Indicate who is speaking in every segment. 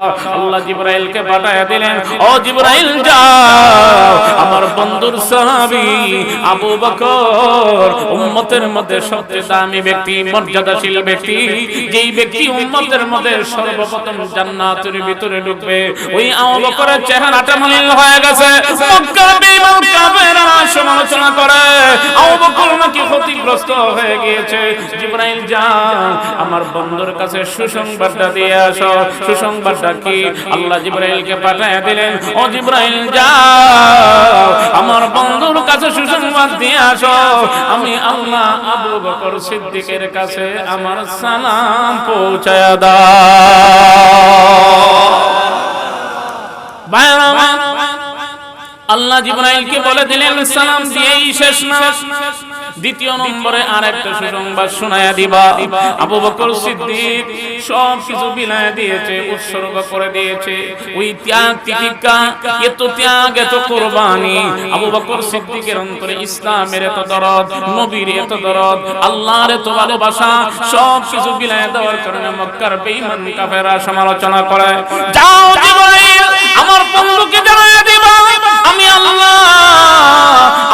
Speaker 1: আল্লাহ জিবরাইলকে পাঠায়া দিলেন, ও জিবরাইল যাও আমার বন্ধুর সাহাবী আবু বকর, উম্মতের মধ্যে সবচেয়ে দামি ব্যক্তি, মর্যাদাশীল ব্যক্তি, যেই ব্যক্তি উম্মতের মধ্যে সর্বপ্রথম জান্নাতের ভিতরে ঢুকবে, ওই আবু বকরের চেহারাটা মলিন হয়ে গেছে। মক্কার বেঈমান কাফেররা সমালোচনা করে আবু বকর নাকি ক্ষতিগ্রস্ত হয়ে গিয়েছে। জিবরাইল যাও আমার বন্ধুর কাছে সুসংবাদটা দিয়ে আসো। সুসংবাদটা কি? আল্লাহ জিবরাইলকে পাঠিয়ে দিলেন, ও জিবরাইল যাও আমার বন্ধুর কাছে সুসংবাদ দিয়ে আসো, আমি আল্লাহ আবু বকর সিদ্দিকের কাছে আমার সালাম পৌঁছায়া দাও। ভাইরা আল্লাহ জিবরাইলকে বলে দিলেন সালাম দিয়েই শেষ না, দ্বিতীয় নম্বরে আরেকটা সুসংবাদ শোনায়া দিবা। আবু বকর সিদ্দিক সব কিছু বিলায় দিয়েছে, উৎসর্গ করে দিয়েছে। ওই ত্যাগ তিতিক্ষা, এত ত্যাগ, এত কুরবানি, আবু বকর সিদ্দিকের অন্তরে ইসলামের এত দরদ, নবীর এত দরদ, আল্লাহর এত ভালোবাসা, সব কিছু বিলায় দেওয়ার কারণে মক্কার বেঈমান কাফেররা সমালোচনা করে। যাও জিবরাইল আমার বন্ধুকে জানায়া দিবা আমি আল্লাহ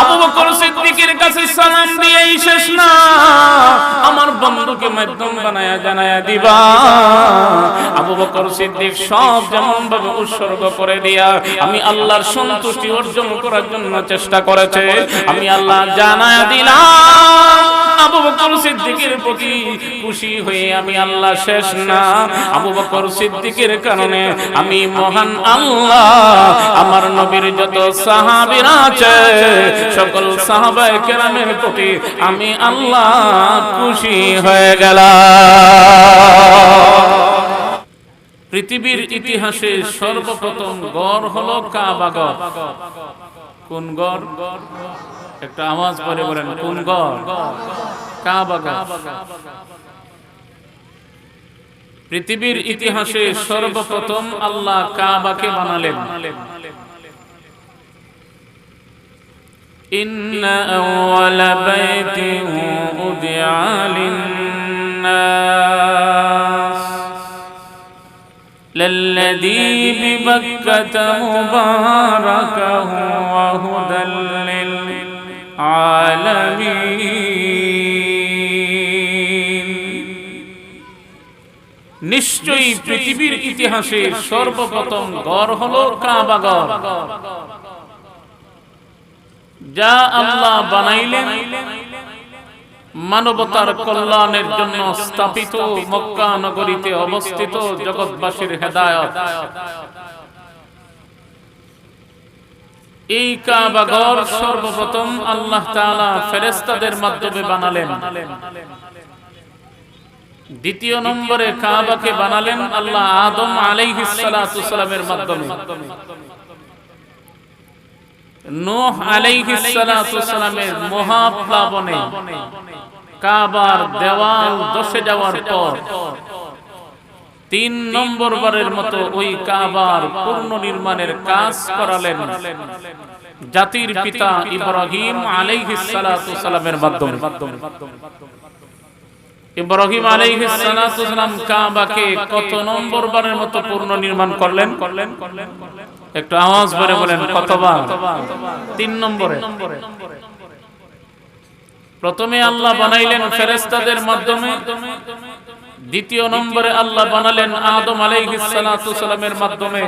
Speaker 1: আবু বকর সিদ্দিকের কাছে সালাম দিয়েই শেষ না, আমার বন্ধুকে মাধ্যম বানায়া জানায়া দিবা। আবু বকর সিদ্দিক সব যেমন ভাবে উৎসর্গ করে দিয়া আমি আল্লাহর সন্তুষ্টি অর্জন করার জন্য চেষ্টা করেছে, আমি আল্লাহ জানায়া দিলাম আবু বকর সিদ্দিকের প্রতি খুশি হয়ে আমি আল্লাহ শেষ না, আবু বকর সিদ্দিকের কারণে আমি মহান আল্লাহ আমার নবীর যত সাহাবীরা আছে সকল সাহাবায়ে কেরামের প্রতি আমি আল্লাহ খুশি হয়ে গেলাম। পৃথিবীর ইতিহাসে সর্বপ্রথম গড় হলো কাবা গড়। কোন গড়? একটা আওয়াজ করে বলেন, কোন গড়? কাবা গড়। পৃথিবীর ইতিহাসে সর্বপ্রথম আল্লাহ কাবাকে বানালেন। ইন্না আউওয়ালা বাইতিন উদিআ লিন-নাস লাল্লাযী বিবাক্কাতা মুবারাকাহু ওয়া হুদাল লিল-আলামিন। নিশ্চয়ই পৃথিবীর ইতিহাসে সর্বপ্রথম ঘর হলো কাবা ঘর, যা আল্লাহ বানাইলেন মানবতার কল্যাণের জন্য স্থাপিত, মক্কা নগরীতে অবস্থিত, জগৎবাসীর হেদায়েত। এই কাবা ঘর সর্বপ্রথম আল্লাহ তাআলা ফেরেশতাদের মাধ্যমে বানালেন। দ্বিতীয় নম্বরে কাবাকে বানালেন আল্লাহ আদম আলাইহিস সালাতু সালামের মাধ্যমে। নূহ আলাইহিস সালাতু সালামের মহাপ্লাবনে কাবার দেওয়াল ধসে যাওয়ার পর 3 নম্বর বারের মতো ওই কাবার পুনর্নির্মাণের কাজ করালেন জাতির পিতা ইব্রাহিম আলাইহিস সালাতু সালামের মাধ্যমে। ইব্রাহিম আলাইহিস সালাতু সালাম কাবাকে কত নম্বর বারের মতো পুনর্নির্মাণ করলেন? একটু আওয়াজ করে বলেন, কতবার? 3 নম্বরে। প্রথমে আল্লাহ বানাইলেন ফেরেশতাদের মাধ্যমে, দ্বিতীয় নম্বরে আল্লাহ বানালেন আদম আলাইহিস সালাতু সালামের মাধ্যমে,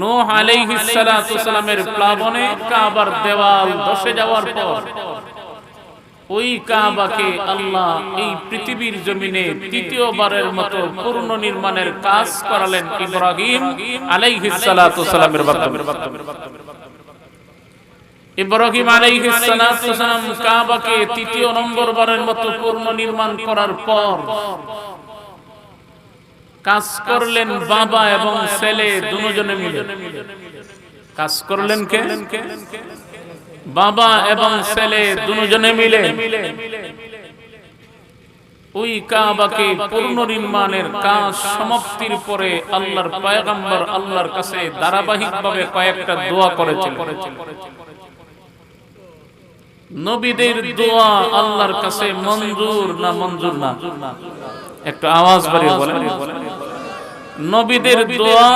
Speaker 1: নূহ আলাইহিস সালাতু সালামের প্লাবনে কাবার দেওয়াল ধসে যাওয়ার পর ওই কাবাকে আল্লাহ এই পৃথিবীর জমিনে তৃতীয়বারের মতো পুনর্নির্মাণের কাজ করালেন ইব্রাহিম আলাইহিস সালাতু সালামের মাধ্যমে। ইব্রাহিম আলাইহিস সালাতু সালাম কাবাকে তৃতীয় নম্বর বারের মতো পুনর্নির্মাণ করার পর কাজ করলেন বাবা এবং ছেলে দুজনে মিলে। কাজ করলেন কে? বাবা এবং ছেলে দুজনে মিলে ওই কাবাকে পুনর্নির্মাণের কাজ সমাপ্তির পরে আল্লাহর পয়গম্বর আল্লাহর কাছে ধারাবাহিকভাবে কয়েকটা দোয়া করেছেন। নবীদের দোয়া আল্লাহর কাছে মঞ্জুর না মঞ্জুর না? একটু আওয়াজ বাড়িয়ে বলেন। নবীদের দোয়া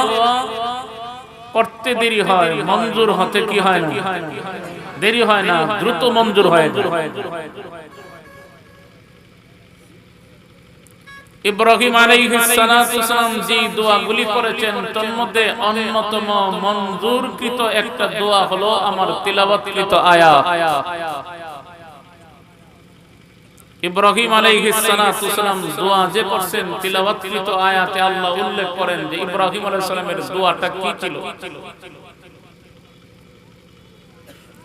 Speaker 1: করতে দেরি হয়, মঞ্জুর হতে কি হয় না, দেরি হয় না, দ্রুত মঞ্জুর হয়ে যায়। ইব্রাহিম আলাইহিস সালাম যে দোয়াগুলি করেছেন তার মধ্যে অন্যতম মঞ্জুরকৃত একটা দোয়া হলো আমার তিলাওয়াতকৃত আয়াত। ইব্রাহিম আলাইহিস সালাম দোয়া যে করছেন তিলাওয়াতকৃত আয়াতে আল্লাহ উল্লেখ করেন যে ইব্রাহিম আলাইহিস সালামের দোয়াটা কি ছিল।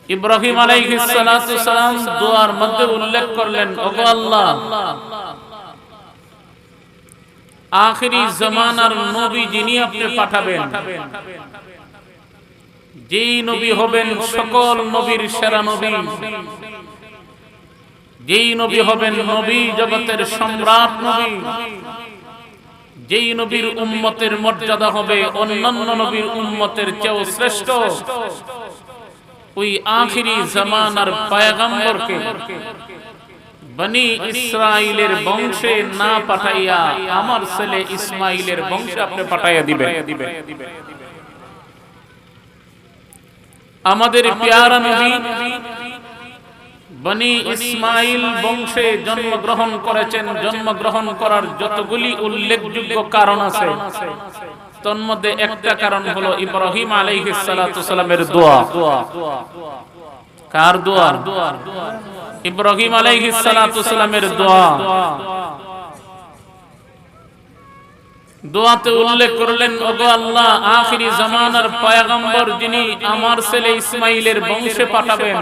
Speaker 1: ইব্রাহিম আলাইহিস সালাম দোয়ার মধ্যে উল্লেখ করলেন, ওগো আল্লাহ, আখিরি জামানার নবী যিনি আপনি পাঠাবেন, যেই নবী হবেন সকল নবীর সেরা নবী, যেই নবী হবেন নবী জগতের সম্রাট নবী, যেই নবীর উম্মতের মর্যাদা হবে অন্যান্য নবীর উম্মতের চেয়েও শ্রেষ্ঠ, ওই আখিরি জামানার পয়গম্বরকে বনি ইসরাইলের বংশে না পাঠাইয়া আমার ছেলে ইসমাইলের বংশে আপনি পাঠাইয়া দিবেন। আমাদের প্যারা নবী বনি ইসমাইল বংশে জন্মগ্রহণ করেছেন। জন্মগ্রহণ করার যতগুলি উল্লেখযোগ্য কারণ আছে, তার মধ্যে একটা কারণ হলো ইব্রাহিম আলাইহিস সালামের দোয়া। কার দোয়া? ইব্রাহিম আলাইহিস সালামের দোয়া। দোয়াতে উল্লেখ করলেন, ওগো আল্লাহ, আখিরি জামানার পয়গম্বর যিনি আমার ছেলে ইসমাইলের বংশে পাঠাবেন,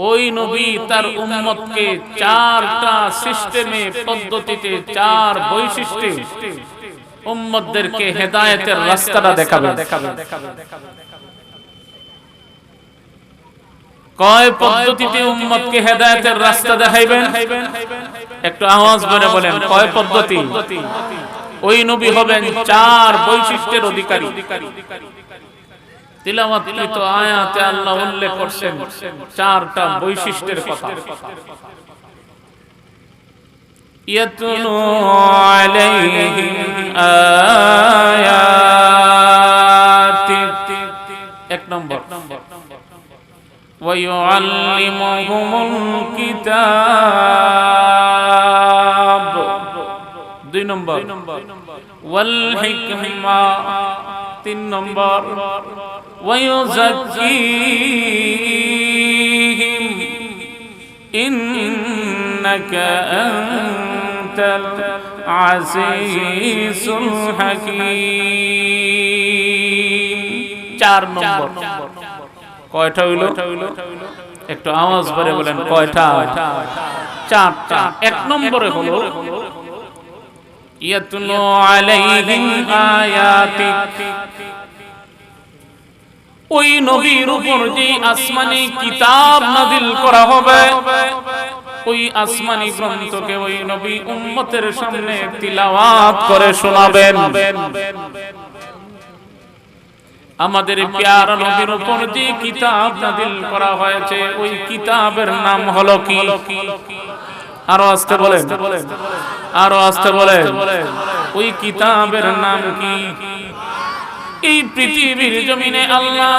Speaker 1: ওই নবী তার উম্মতকে চারটা সিস্টেমে, পদ্ধতিতে, চার বৈশিষ্ট্যে উম্মতদেরকে হেদায়েতের রাস্তাটা দেখাবেন। কয় পদ্ধতিতে উম্মতকে হেদায়েতের রাস্তা দেখাইবেন? একটু আওয়াজ করে বলেন, কয় পদ্ধতি? ওই নবী হবেন চার বৈশিষ্ট্যের অধিকারী। তিলাওয়াতকৃত আয়াতে আল্লাহ উল্লেখ করছেন চারটা বৈশিষ্ট্যের কথা। ইয়াতলু আলাইহিম আয়াতি, এক নম্বর। ওয়া ইউআল্লিমুহুমুল কিতাব, দুই নম্বর। ওয়াল হিকমা, তিন নম্বর। ওয়া ইউযাক্কিহিম ইন্নাকা আনতাল আজিজুল হাকীম, চার নম্বর। কয়টা হইল? একটু আওয়াজ করে বলেন, কয়টা? চারটা। এক নম্বরে হলো ইয়াতলু আলাইহিম আয়াতিক, ওই নবীর উপর যে আসমানি কিতাব নাযিল করা হবে, ওই আসমানি গ্রন্থকে ওই নবী উম্মতের সামনে তিলাওয়াত করে শোনাবেন। আমাদের প্যারা নবীর উপর যে কিতাব নাযিল করা হয়েছে, ওই কিতাবের নাম হলো কি? আরো আস্তে বলেন, আরো আস্তে বলেন, ওই কিতাবের নাম কি? এই পৃথিবীর জমিনে আল্লাহ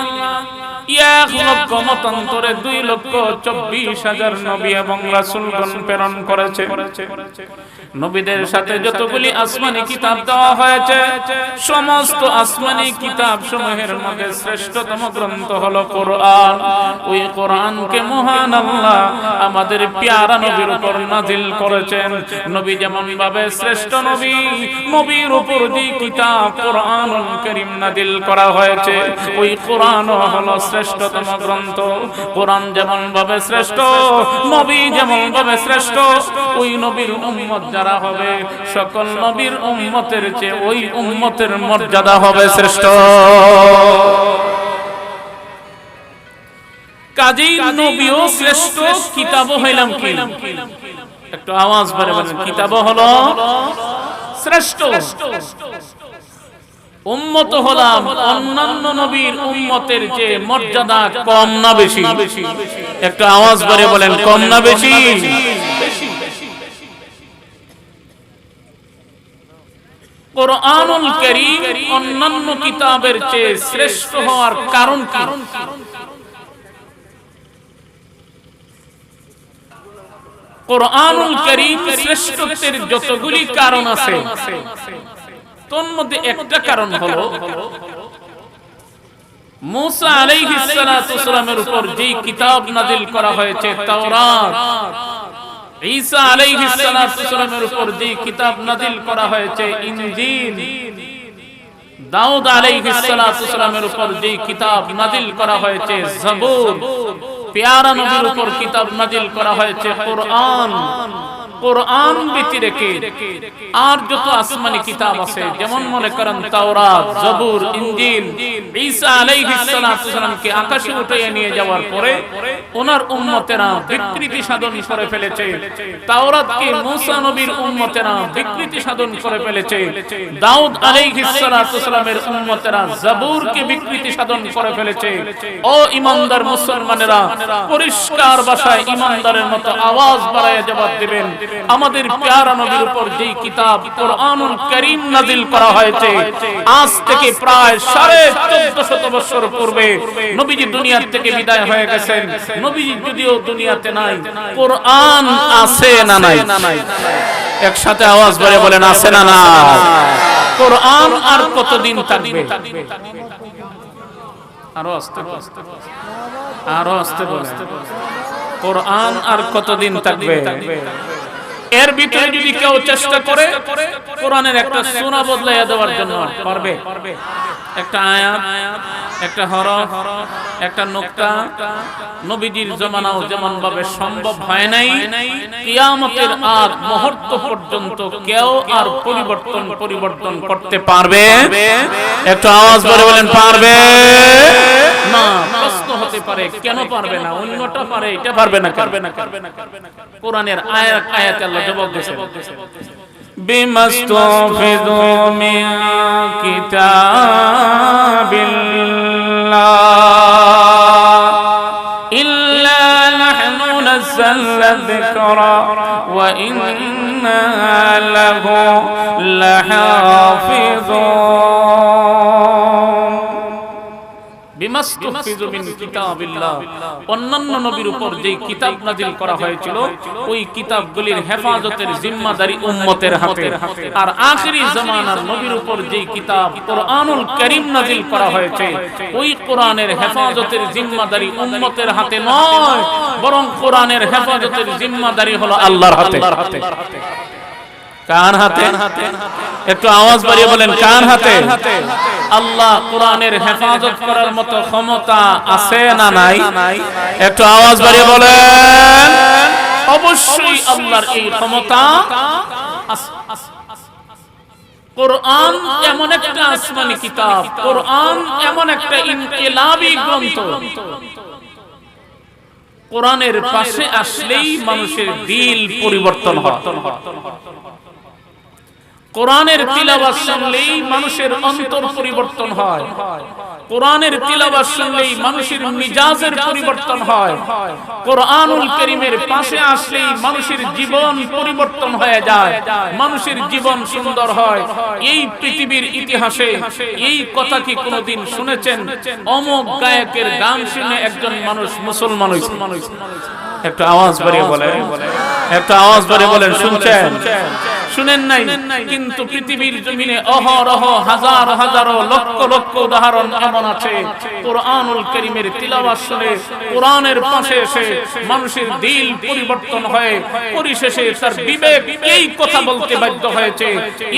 Speaker 1: 1,24,000 নবী এবং রাসূলগণ প্রেরণ করেছে। নবীদের সাথে যতগুলি আসমানি কিতাব দেওয়া হয়েছে, সমস্ত আসমানি কিতাব সমূহের মধ্যে শ্রেষ্ঠতম গ্রন্থ হলো কোরআন। ওই কোরআনকে মহান আল্লাহ আমাদের প্যারা নবীর উপর নাযিল করেছেন। নবী যেমন ভাবে শ্রেষ্ঠ নবী, নবীর উপর যে কিতাব কোরআনুল কারীম নাযিল করা হয়েছে, ওই কোরআনও হলো শ্রেষ্ঠতম গ্রন্থ। কোরআন যেমন ভাবে শ্রেষ্ঠ, নবী যেমন ভাবে শ্রেষ্ঠ, ওই নবীর উম্মত যারা হবে, সকল নবীর উম্মতের চেয়ে ওই উম্মতের মর্যাদা হবে শ্রেষ্ঠ। কাজেই নবীও শ্রেষ্ঠ, কিতাবও হইলাম কি? একটু আওয়াজ করে বলেন, কিতাবও হলো শ্রেষ্ঠ। উম্মত হলাম অন্যান্য নবীর উম্মতের যে মর্যাদা কম না বেশি? একটু আওয়াজ করে বলেন, কম না বেশি? কোরআনুল কারীম অন্যান্য কিতাবের চেয়ে শ্রেষ্ঠ হওয়ার কারণ কি? কোরআনুল কারীম শ্রেষ্ঠত্বের যতগুলি কারণ আছে তোর মধ্যে একটা কারণ হলো মুসা আলাইহিস সালাতু ওয়াসসালামের উপর যেই কিতাব নাযিল করা হয়েছে তাওরাত, ঈসা আলাইহিস সালাতু ওয়াসসালামের উপর যেই কিতাব নাযিল করা হয়েছে ইনজিল, দাউদ আলাইহিস সালাতু ওয়াসসালামের উপর যেই কিতাব নাযিল করা হয়েছে জাবুর, প্যারা নবীর উপর কিতাব নাযিল করা হয়েছে কোরআন। কোরআন ব্যতিরেকে আর যত আসমানি কিতাব আছে যেমন মনে করেন তাওরাত, জাবুর, ইনজিল, ঈসা আলাইহিস সালাতু ওয়াসসালামকে আকাশে উঠিয়ে নিয়ে যাওয়ার পরে ওনার উম্মতেরা বিকৃতি সাধন করে ফেলেছে। তাওরাতকে মুসা নবীর উম্মতেরা বিকৃতি সাধন করে ফেলেছে। দাউদ আলাইহিস সালাতু ওয়াসসালামের উম্মতেরা জাবুরকে বিকৃতি সাধন করে ফেলেছে। ও ঈমানদার মুসলমানেরা, পরিষ্কার ভাষায় ঈমানদারের মতো আওয়াজ বাড়ায় জবাব দিবেন, আমাদের প্যারা নবীর উপর যেই কিতাব কোরআনুল কারীম নাযিল করা হয়েছে আজ থেকে প্রায় 1450 বছর পূর্বে নবীজি দুনিয়া থেকে বিদায় হয়ে গেছেন। নবীজি যদিও দুনিয়াতে নাই, কোরআন আছে না নাই? একসাথে আওয়াজ করে বলেন আছে না নাই? কোরআন আর কতদিন থাকবে? আরো আস্তে আরো আস্তে বলেন, কোরআন আর কতদিন থাকবে? এর ভিতরে যদি কেউ চেষ্টা করে কোরআনের একটা সূরা বদলাইয়া দেওয়ার জন্য, পারবে? একটা আয়াত, একটা হরফ, একটা নুকতা নবীজির জামানাও যেমন ভাবে সম্ভব হয় নাই, কিয়ামতের আগ মুহূর্ত পর্যন্ত কেউ আর পরিবর্তন করতে পারবে? একটু আওয়াজ করে বলেন পারবে না। প্রশ্ন হতে পারে কেন পারবে না? অন্যটা পারে, এটা পারবে না? কোরআনের আয়াত আল্লাহ জবাব দিয়েছে, বিমাস্তুফিযু মিন কিতাবিল্লাহ ইল্লা নাহনু নাযালনা যিকরা ওয়া ইন্না লাহু লাহাফিযুন। বিমাস্তুফিযু মিন কিতাবিল্লাহ, অন্যান্য নবীর উপর যে কিতাব নাযিল করা হয়েছিল ওই কিতাবগুলির হেফাজতের জিম্মাদারি উম্মতের হাতে। আর আখিরি জামানার নবীর উপর যে কিতাব কোরআনুল কারীম নাযিল করা হয়েছে ওই কোরআনের হেফাজতের জিম্মাদারি উম্মতের হাতে নয়, বরং কোরআনের হেফাজতের জিম্মাদারি হলো আল্লাহর হাতে। কার হাতে? একটু আওয়াজ বাড়িয়ে বলেন, কার হাতে? আল্লাহ কোরআনের হেফাজত করার মতো ক্ষমতা আছে না নাই? একটু আওয়াজ বাড়িয়ে বলেন, অবশ্যই আল্লাহর এই ক্ষমতা আছে। কোরআন এমন একটা আসমানি কিতাব, কোরআন এমন একটা ইনকিলাবী গ্রন্থ, কোরআনের পাশে আসলেই মানুষের দিল পরিবর্তন হয়। কোরআনের তিলাওয়াত শুনলেই মানুষের অন্তর পরিবর্তন হয়। কোরআনের তিলাওয়াত শুনলেই মানুষের মিজাজের পরিবর্তন হয়। কোরআনুল কারীমের পাশে আসলেই মানুষের জীবন পরিবর্তন হয়ে যায়, মানুষের জীবন সুন্দর হয়। এই পৃথিবীর ইতিহাসে এই কথা কি কোনোদিন শুনেছেন? অমুক গায়কের গান শুনে একজন মানুষ মুসলমান হয়েছে? একটু আওয়াজ বাড়িয়ে বলেন, একটু আওয়াজ বাড়িয়ে বলেন, শুনছেন? শুনেন নাই? কিন্তু পৃথিবীর জমিনে অহরহ হাজার হাজার লক্ষ লক্ষ উদাহরণ এমন আছে কোরআনুল কারীমের তিলাওয়াত শুনে কোরআনের পাশে এসে মানুষের দিল পরিবর্তন হয়, পরিশেষে তার বিবেক এই কথা বলতে বাধ্য হয়েছে,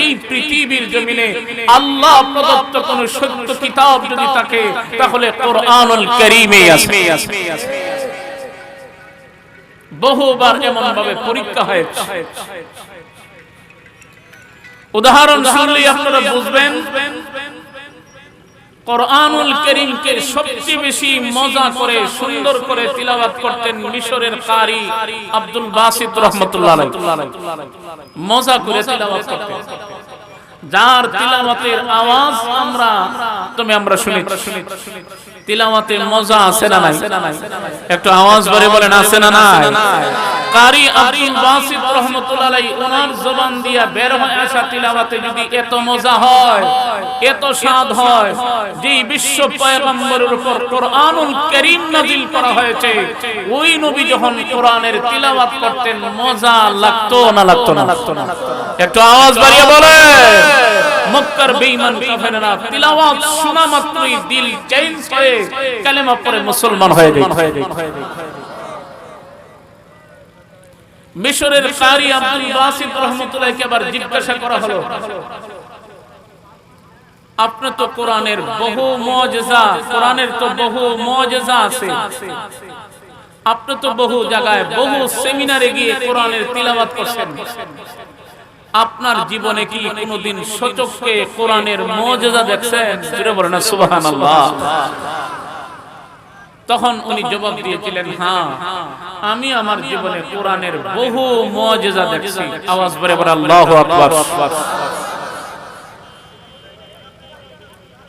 Speaker 1: এই পৃথিবীর জমিনে আল্লাহ প্রদত্ত কোন সত্য কিতাব যদি থাকে তাহলে কোরআনুল কারীমে আছে। বহুবার এমন ভাবে পরীক্ষা হয়েছে, উদাহরণ শুনলেই আপনারা বুঝবেন। কোরআনুল কারীমকে সবচেয়ে বেশি মজা করে সুন্দর করে তিলাওয়াত করতেন মিশরের কারি আব্দুল বাসিত রাহমাতুল্লাহ আলাইহি। মজা করে তিলাওয়াত করতেন। যার তিলাওয়াতের আওয়াজ আমরা শুনেছি, তিলাওয়াতের মজা আছে না নাই? একটু আওয়াজ করে বলেন আছে না নাই? কারি আব্দুল বাসিত রাহমাতুল্লাহ আলাইহি ওনার জবান দিয়া বের হয়ে আসা তিলাওয়াতে যদি এত মজা হয়, এত স্বাদ হয়, যে বিশ্ব পয়গম্বরের উপর কোরআনুল কারীম নাযিল করা হয়েছে, ওই নবী যখন কোরআনের তিলাওয়াত করতেন মজা লাগতো না লাগতো না? একটু আওয়াজ বাড়িয়ে বলেন। মক্কার বেঈমান কাফেররা তিলাওয়াত শোনা মাত্রই দিল চেঞ্জ হয়ে কালেমা পড়ে মুসলমান হয়ে যায়। মিশরের কারি আব্দুল বাসিত রাহমাতুল্লাহকে আবার জিজ্ঞাসা করা হলো, আপনি তো কোরআনের বহু মুজিজা, কোরআনের তো বহু মুজিজা আছে, আপনি তো বহু জায়গায় বহু সেমিনারে গিয়ে কোরআনের তিলাওয়াত করছেন, আপনার জীবনে কি কোনোদিন সচক্ষে কোরআনের মুজিজা দেখছেন? জোরে বলেন না সুবহানাল্লাহ। তখন উনি জবাব দিয়েছিলেন, হ্যাঁ, আমি আমার জীবনে কোরআনের বহু মুজিজা দেখছি। আওয়াজ করে বলেন আল্লাহু আকবার।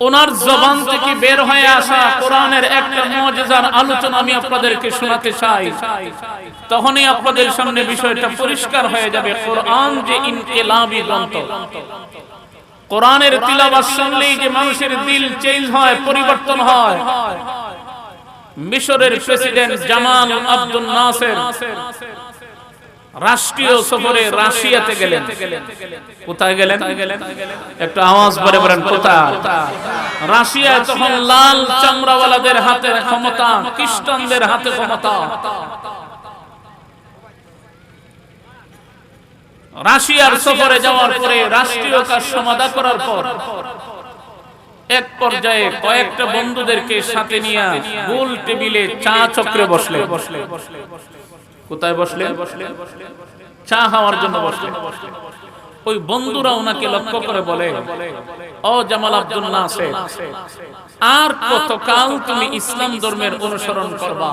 Speaker 1: ওনার জবান থেকে বের হয়ে আসা কোরআনের একটা মুজিজার আলোচনা আমি আপনাদেরকে শোনাতে চাই। তখনই আপনাদের সামনে বিষয়টা পরিষ্কার হয়ে যাবে, কোরআন যে ইনকিলাবী গ্রন্থ। কোরআনের তিলাওয়াত শুনলেই যে মানুষের দিল চেঞ্জ হয়, পরিবর্তন হয়। মিশরের প্রেসিডেন্ট জামাল আব্দুল নাসের রাষ্ট্রীয় সফরে রাশিয়াতে গেলেন। কোথায় গেলেন? একটু আওয়াজ করে বলেন কোথায়? রাশিয়ায় তখন লাল চামড়াওয়ালাদের হাতে ক্ষমতা, খ্রিস্টানদের হাতে ক্ষমতা। রাশিয়ার সফরে যাওয়ার পরে রাষ্ট্রীয় কাজ সমাধা করার পর এক পর্যায়ে কয়েকটা বন্ধুদেরকে সাথে নিয়ে গোল টেবিলে চা চক্রে বসলেন। কোথায় বসলেন? চা খাওয়ার জন্য বসলেন। ওই বন্ধুরা ওনাকে লক্ষ্য করে বলে, ও জামাল আব্দুল নাসের, আর কতকাল তুমি ইসলাম ধর্মের অনুসরণ করবা?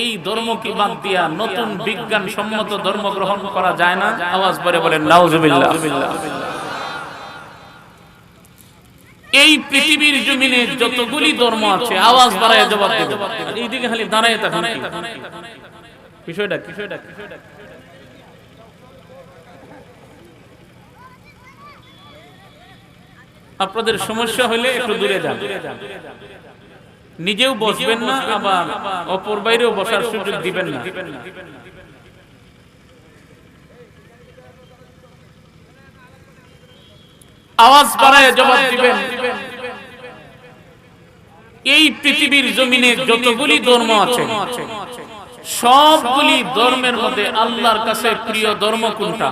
Speaker 1: এই ধর্ম কি বাদ দিয়া নতুন বিজ্ঞান সম্মত ধর্ম গ্রহণ করা যায় না? আওয়াজ করে বলেন নাউজুবিল্লাহ। এই পৃথিবীর জমিনে যতগুলি ধর্ম আছে, আওয়াজ বাড়ায় জবাব দিতে। এইদিকে খালি দাঁড়ায় থাকুন, বিষয়টা আপনাদের সমস্যা হলে একটু দূরে যান, নিজেও বসবেন না, আবার অপর বাইরেও বসার সুযোগ দিবেন না। আওয়াজ বাড়ায় জবাব দিবেন। এই পৃথিবীর জমিনে যতগুলি ধর্ম আছে, সবগুলি ধর্মের মধ্যে আল্লাহর কাছে প্রিয় ধর্ম কোনটা?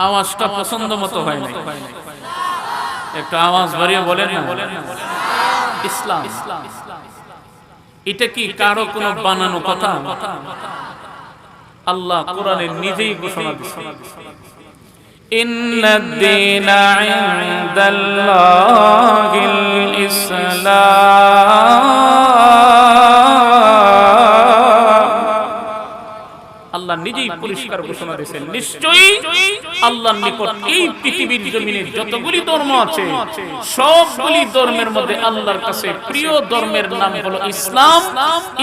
Speaker 1: আওয়াজটা পছন্দ মতো হয় না, একটু আওয়াজ বাড়িয়ে বলেন না। ইসলাম। এটা কি কারো কোনো বানানো কথা? আল্লাহ কোরআনে নিজেই ঘোষণা দিয়েছেন, ইন্নাদ দীনা ইনদাল্লাহিল ইসলাম। আল্লাহ নিজেই পরিষ্কার ঘোষণা দিয়েছেন, নিশ্চয়ই আল্লাহর নিকট এই পৃথিবীর জমিনে যতগুলি ধর্ম আছে, সবগুলি ধর্মের মধ্যে আল্লাহর কাছে প্রিয় ধর্মের নাম হলো ইসলাম।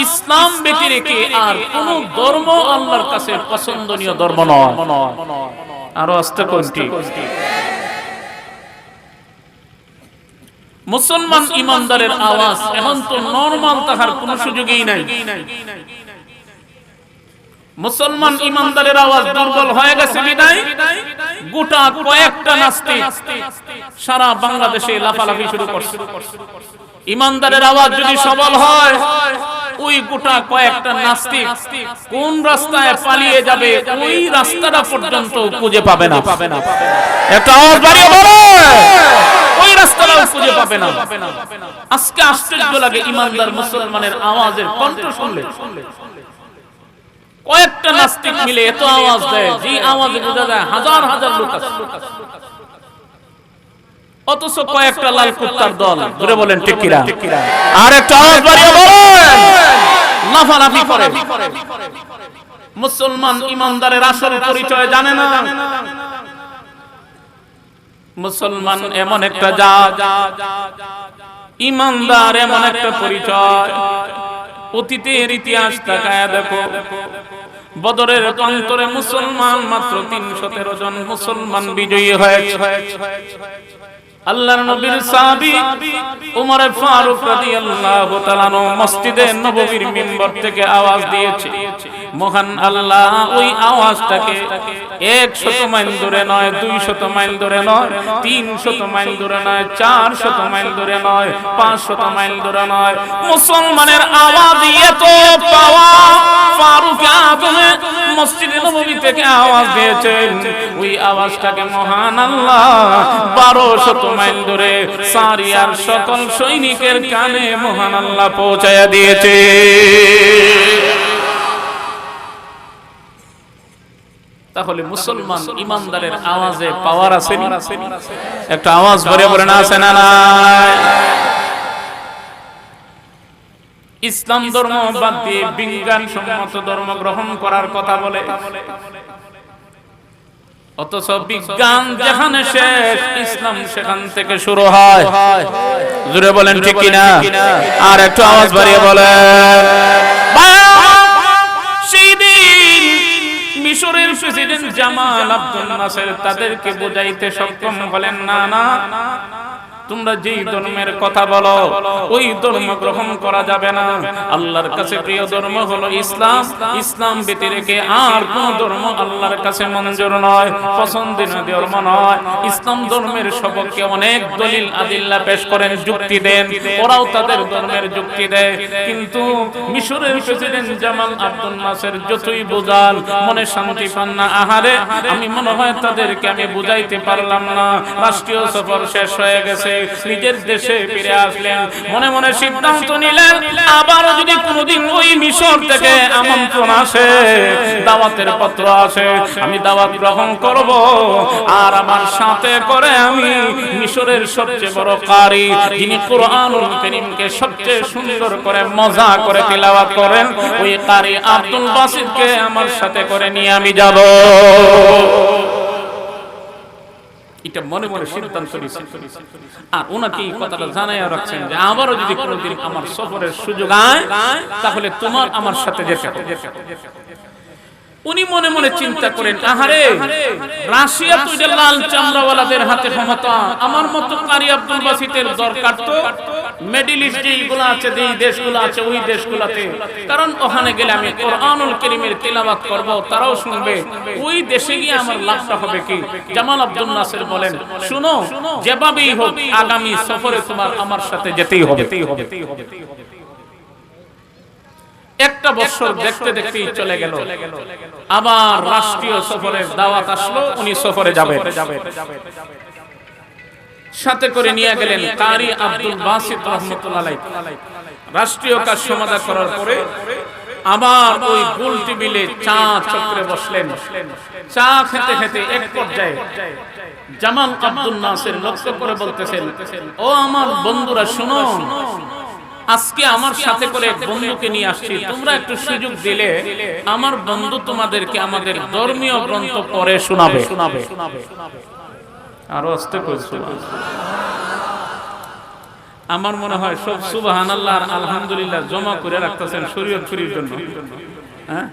Speaker 1: ইসলাম ব্যতীত রেখে আর কোন ধর্ম আল্লাহর কাছে পছন্দনীয় ধর্ম নয়। আরো আস্তে কোনটি? মুসলমান ইমানদারের আওয়াজ এখন তো নরমাল তাহার কোন সুযোগই নাই। মুসলমান ইমানদারের আওয়াজ দুর্বল হয়ে গেছে বিদায় গোটা কয়েকটা নাস্তিক সারা বাংলাদেশে লাফালাফি শুরু করছে। ইমানদারের আওয়াজ যদি সবল হয়, ওই গোটা কয়েকটা নাস্তিক কোন রাস্তায় পালিয়ে যাবে ওই রাস্তাটা পর্যন্ত খুঁজে পাবে না। একটা আওয়াজ বাড়িয়ে বলো, ওই রাস্তাটাও খুঁজে পাবে না। আজকে আশ্চর্য লাগে ইমানদার মুসলমানের আওয়াজের কণ্ঠ শুনলে। কয়েকটা নাস্তিক মিলে এত আওয়াজ দেয়, যে আওয়াজে বোঝা যায় হাজার হাজার লোক আছে, অথচ কয়েকটা লাল কুত্তার দল। ধরে বলেন ঠিক কিনা? আর একটা আওয়াজ বাড়িয়ে বলেন, লাফালাফি করে। মুসলমান ইমানদারের আসল পরিচয় জানে না। মুসলমান এমন একটা জাত, ইমানদার এমন একটা পরিচয়। অতীতের ইতিহাস তাকায়া দেখো, বদরের প্রান্তরে মুসলমান মাত্র 313 জন মুসলমান বিজয়ী হয়েছে। আল্লাহর নবীর সাহাবী ওমর ফারুক রাদিয়াল্লাহু তাআলা মসজিদে নববীর মিম্বর থেকে আওয়াজ দিয়েছে, মহান আল্লাহ ওই আওয়াজটাকে 100 মাইল দূরে নয়, 200 মাইল দূরে নয়, 300 মাইল দূরে নয়, 400 মাইল দূরে নয়, 500 মাইল দূরে নয়, মুসলমানের আওয়াজ এত পাওয়া। ফারুক আযম মসজিদে নববী থেকে আওয়াজ দিয়েছেন, ওই আওয়াজটাকে মহান আল্লাহ 1200 মাইল দূরে সারিয়ার সকল সৈনিকের কানে মহান আল্লাহ পৌঁছায়া দিয়েছে। তাহলে মুসলমান ইমানদারের আওয়াজে পাওয়ার আছে, একটা আওয়াজ ভরে ভরে না আছে না নাই? ইসলাম ধর্ম বাদ দিয়ে বিজ্ঞান সম্মত ধর্ম গ্রহণ করার কথা বলে, অথচ বিজ্ঞান যেখানে শেষ ইসলাম সেখান থেকে শুরু হয়। জোরে বলেন ঠিক কিনা? আর একটু আওয়াজ বাড়িয়ে বলেন। সেই দিন মিশরের প্রেসিডেন্ট জামাল আব্দুল নাসের তাদেরকে বোঝাইতে সক্ষম হলেন, না না, তোমরা যেই ধর্মের কথা বলো ওই ধর্ম গ্রহণ করা যাবে না। আল্লাহর কাছে প্রিয় ধর্ম হলো ইসলাম, ইসলাম ব্যতিরেকে আর কোন ধর্ম আল্লাহর কাছে মঞ্জুর নয়, পছন্দের ধর্ম নয়। ইসলাম ধর্মের সপক্ষে অনেক দলিল আদিল্লা পেশ করেন, যুক্তি দেন, ওরাও তাদের ধর্মের যুক্তি দেয়। কিন্তু মিশরের প্রেসিডেন্ট জামাল আব্দুল নাসের যতই বোঝাল মনে শান্তি পান না। আহারে, আমি মনে হয় তাদেরকে আমি বুঝাইতে পারলাম না। রাষ্ট্রীয় সফর শেষ হয়ে গেছে, নিজের দেশে ফিরে আসলেন, মনে মনে সিদ্ধান্ত নিলেন আবারও যদি কোনোদিন ওই মিশর থেকে আমন্ত্রণ আসে, দাওয়াতের পত্র আসে, আমি দাওয়াত গ্রহণ করব। আর আমার সাথে করে আমি মিশরের সবচেয়ে বড় কারি, যিনি কুরআনুল কারীমকে সবচেয়ে সুন্দর করে মজা করে তিলাওয়াত করেন, ওই কারি আব্দুল বাসিতকে আমার সাথে করে নিয়ে আমি যাব। এটা মনে মনে সিদ্ধান্ত নিয়েছেন। আর ওনাকে এই কথাটা জানাইয়া রাখছেন যে আবারও যদি কোনোদিন আমার সফরের সুযোগ হয় তাহলে তোমার আমার সাথে যেতে হবে। উনি মনে মনে চিন্তা করেন, আহারে, রাশিয়া তো এটা লাল চামড়াওয়ালাদের হাতে ক্ষমতা, আমার মতো কারি আব্দুল বাসিতের দরকার তো মিডল ইস্ট যেগুলো আছে, যেই দেশগুলো আছে ওই দেশগুলোতে, কারণ ওখানে গেলে আমি কোরআনুল কারীমের তিলাওয়াত করব, তারাও শুনবে। ওই দেশে গিয়ে আমার লাভটা হবে কি? জামাল আব্দুল নাসের বলেন, শুনো, যেভাবেই হোক আগামী সফরে তোমার আমার সাথে যেতেই হবে। একটা বছর দেখতে দেখতেই চলে গেল, আবার রাষ্ট্রীয় সফরের দাওয়াত আসলো, উনি সফরে যাবেন। সাথে করে নিয়ে গেলেন কারি আব্দুল বাসিত রাহমাতুল্লাহ আলাইহি। রাষ্ট্রীয় কাজ সমাধা করার পরে আবার ওই গোল টেবিলে চা চক্রে বসলেন। চা খেতে খেতে এক পর্যায়ে জামাল আব্দুল নাসের লক্ষ্য করে বলতেছেন, ও আমার বন্ধুরা শুনো, আজকে আমার সাথে করে এক বন্ধুকে নিয়ে আসছি, তোমরা একটু সুযোগ দিলে আমার বন্ধু তোমাদেরকে আমাদের ধর্মীয় গ্রন্থ পড়ে শোনাবে। আরো আস্তে করে আমার মনে হয় সব সুবহানাল্লাহ আর আলহামদুলিল্লাহ জমা করে রাখতেছেন শরীয়ত ফিরির জন্য। হ্যাঁ,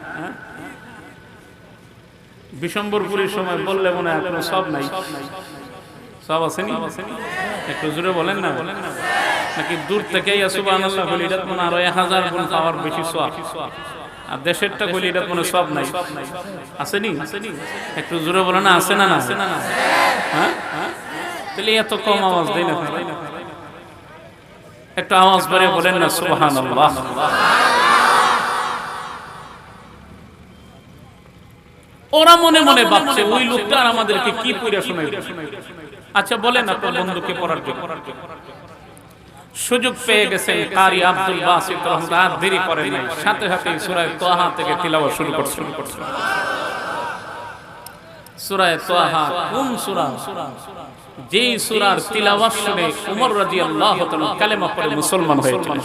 Speaker 1: বিশম্বরপুরের সময় বললে মনে হয় কোনো সব নাই, সব আসেনি? একটু জোরে বলেন না, নাকি দূর থেকে সুবহানাল্লাহ বলি এটা মনে আরো 1000 গুণ পাওয়ার বেশি সওয়াব, আর দেশেরটা বলি এটা মনে সব নাই, আসেনি? একটু জোরে বলেন না, আছে না? হ্যাঁ, তাহলে এত কম আওয়াজ দেয় না, একটু আওয়াজ বাড়িয়ে বলেন না সুবহানাল্লাহ। ওরা মনে মনে ভাবছে ওই লোকটা আর আমাদেরকে কি পড়ে শোনাইবে। আচ্ছা বলেন আপনার বন্ধুকে পড়ার জন্য সুযোগ পেয়ে গেছেন কারি আব্দুল বাসিত রাহমাতুল্লাহ, দেরি করেন নাই, সাথে সাথে সূরা তাহা থেকে তিলাওয়াত শুরু করছেন। সূরা তাহা কোন সূরা? যেই সূরার তিলাওয়াত শুনে ওমর রাদিয়াল্লাহু তাআলা কালেমা পড়ে মুসলমান হয়েছেন।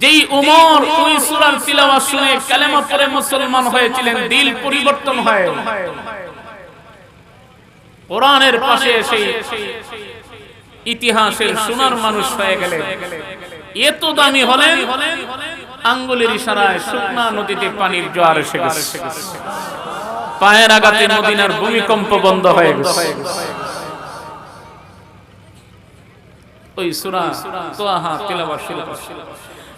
Speaker 1: যেই উমর ওই সূরার তিলাওয়াত শুনে কালেমা পড়ে মুসলমান হয়েছিলেন, দিল পরিবর্তন হয়, কোরআনের পাশে এসে ইতিহাসের সোনার মানুষ হয়ে গেলেন। এত দামি হলেন, আঙ্গুলের ইশারায় শুকনা নদীতে পানির জোয়ার এসে গেছে, পায়ের আঘাতে মদিনার ভূমিকম্প বন্ধ হয়ে গেছে। ওই সূরা তাহা তিলাওয়াত শুরু করছে,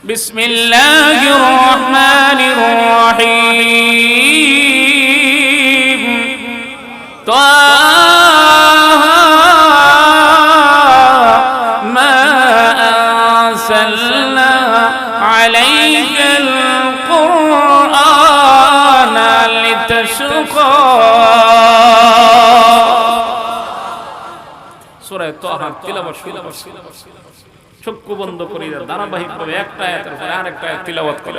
Speaker 1: বিসমিল্লাহির রহমানির রহিম, তাহা মা আনসালনা আলাইকাল কুরআনা লিতাশকা। সূরা তাহা তিলাওয়াত শুরু করছে, চক্ষু বন্ধ করে ধারাবাহিকভাবে একটা আয়াতের পরে আরেকটা আয়াত তিলাওয়াত করে।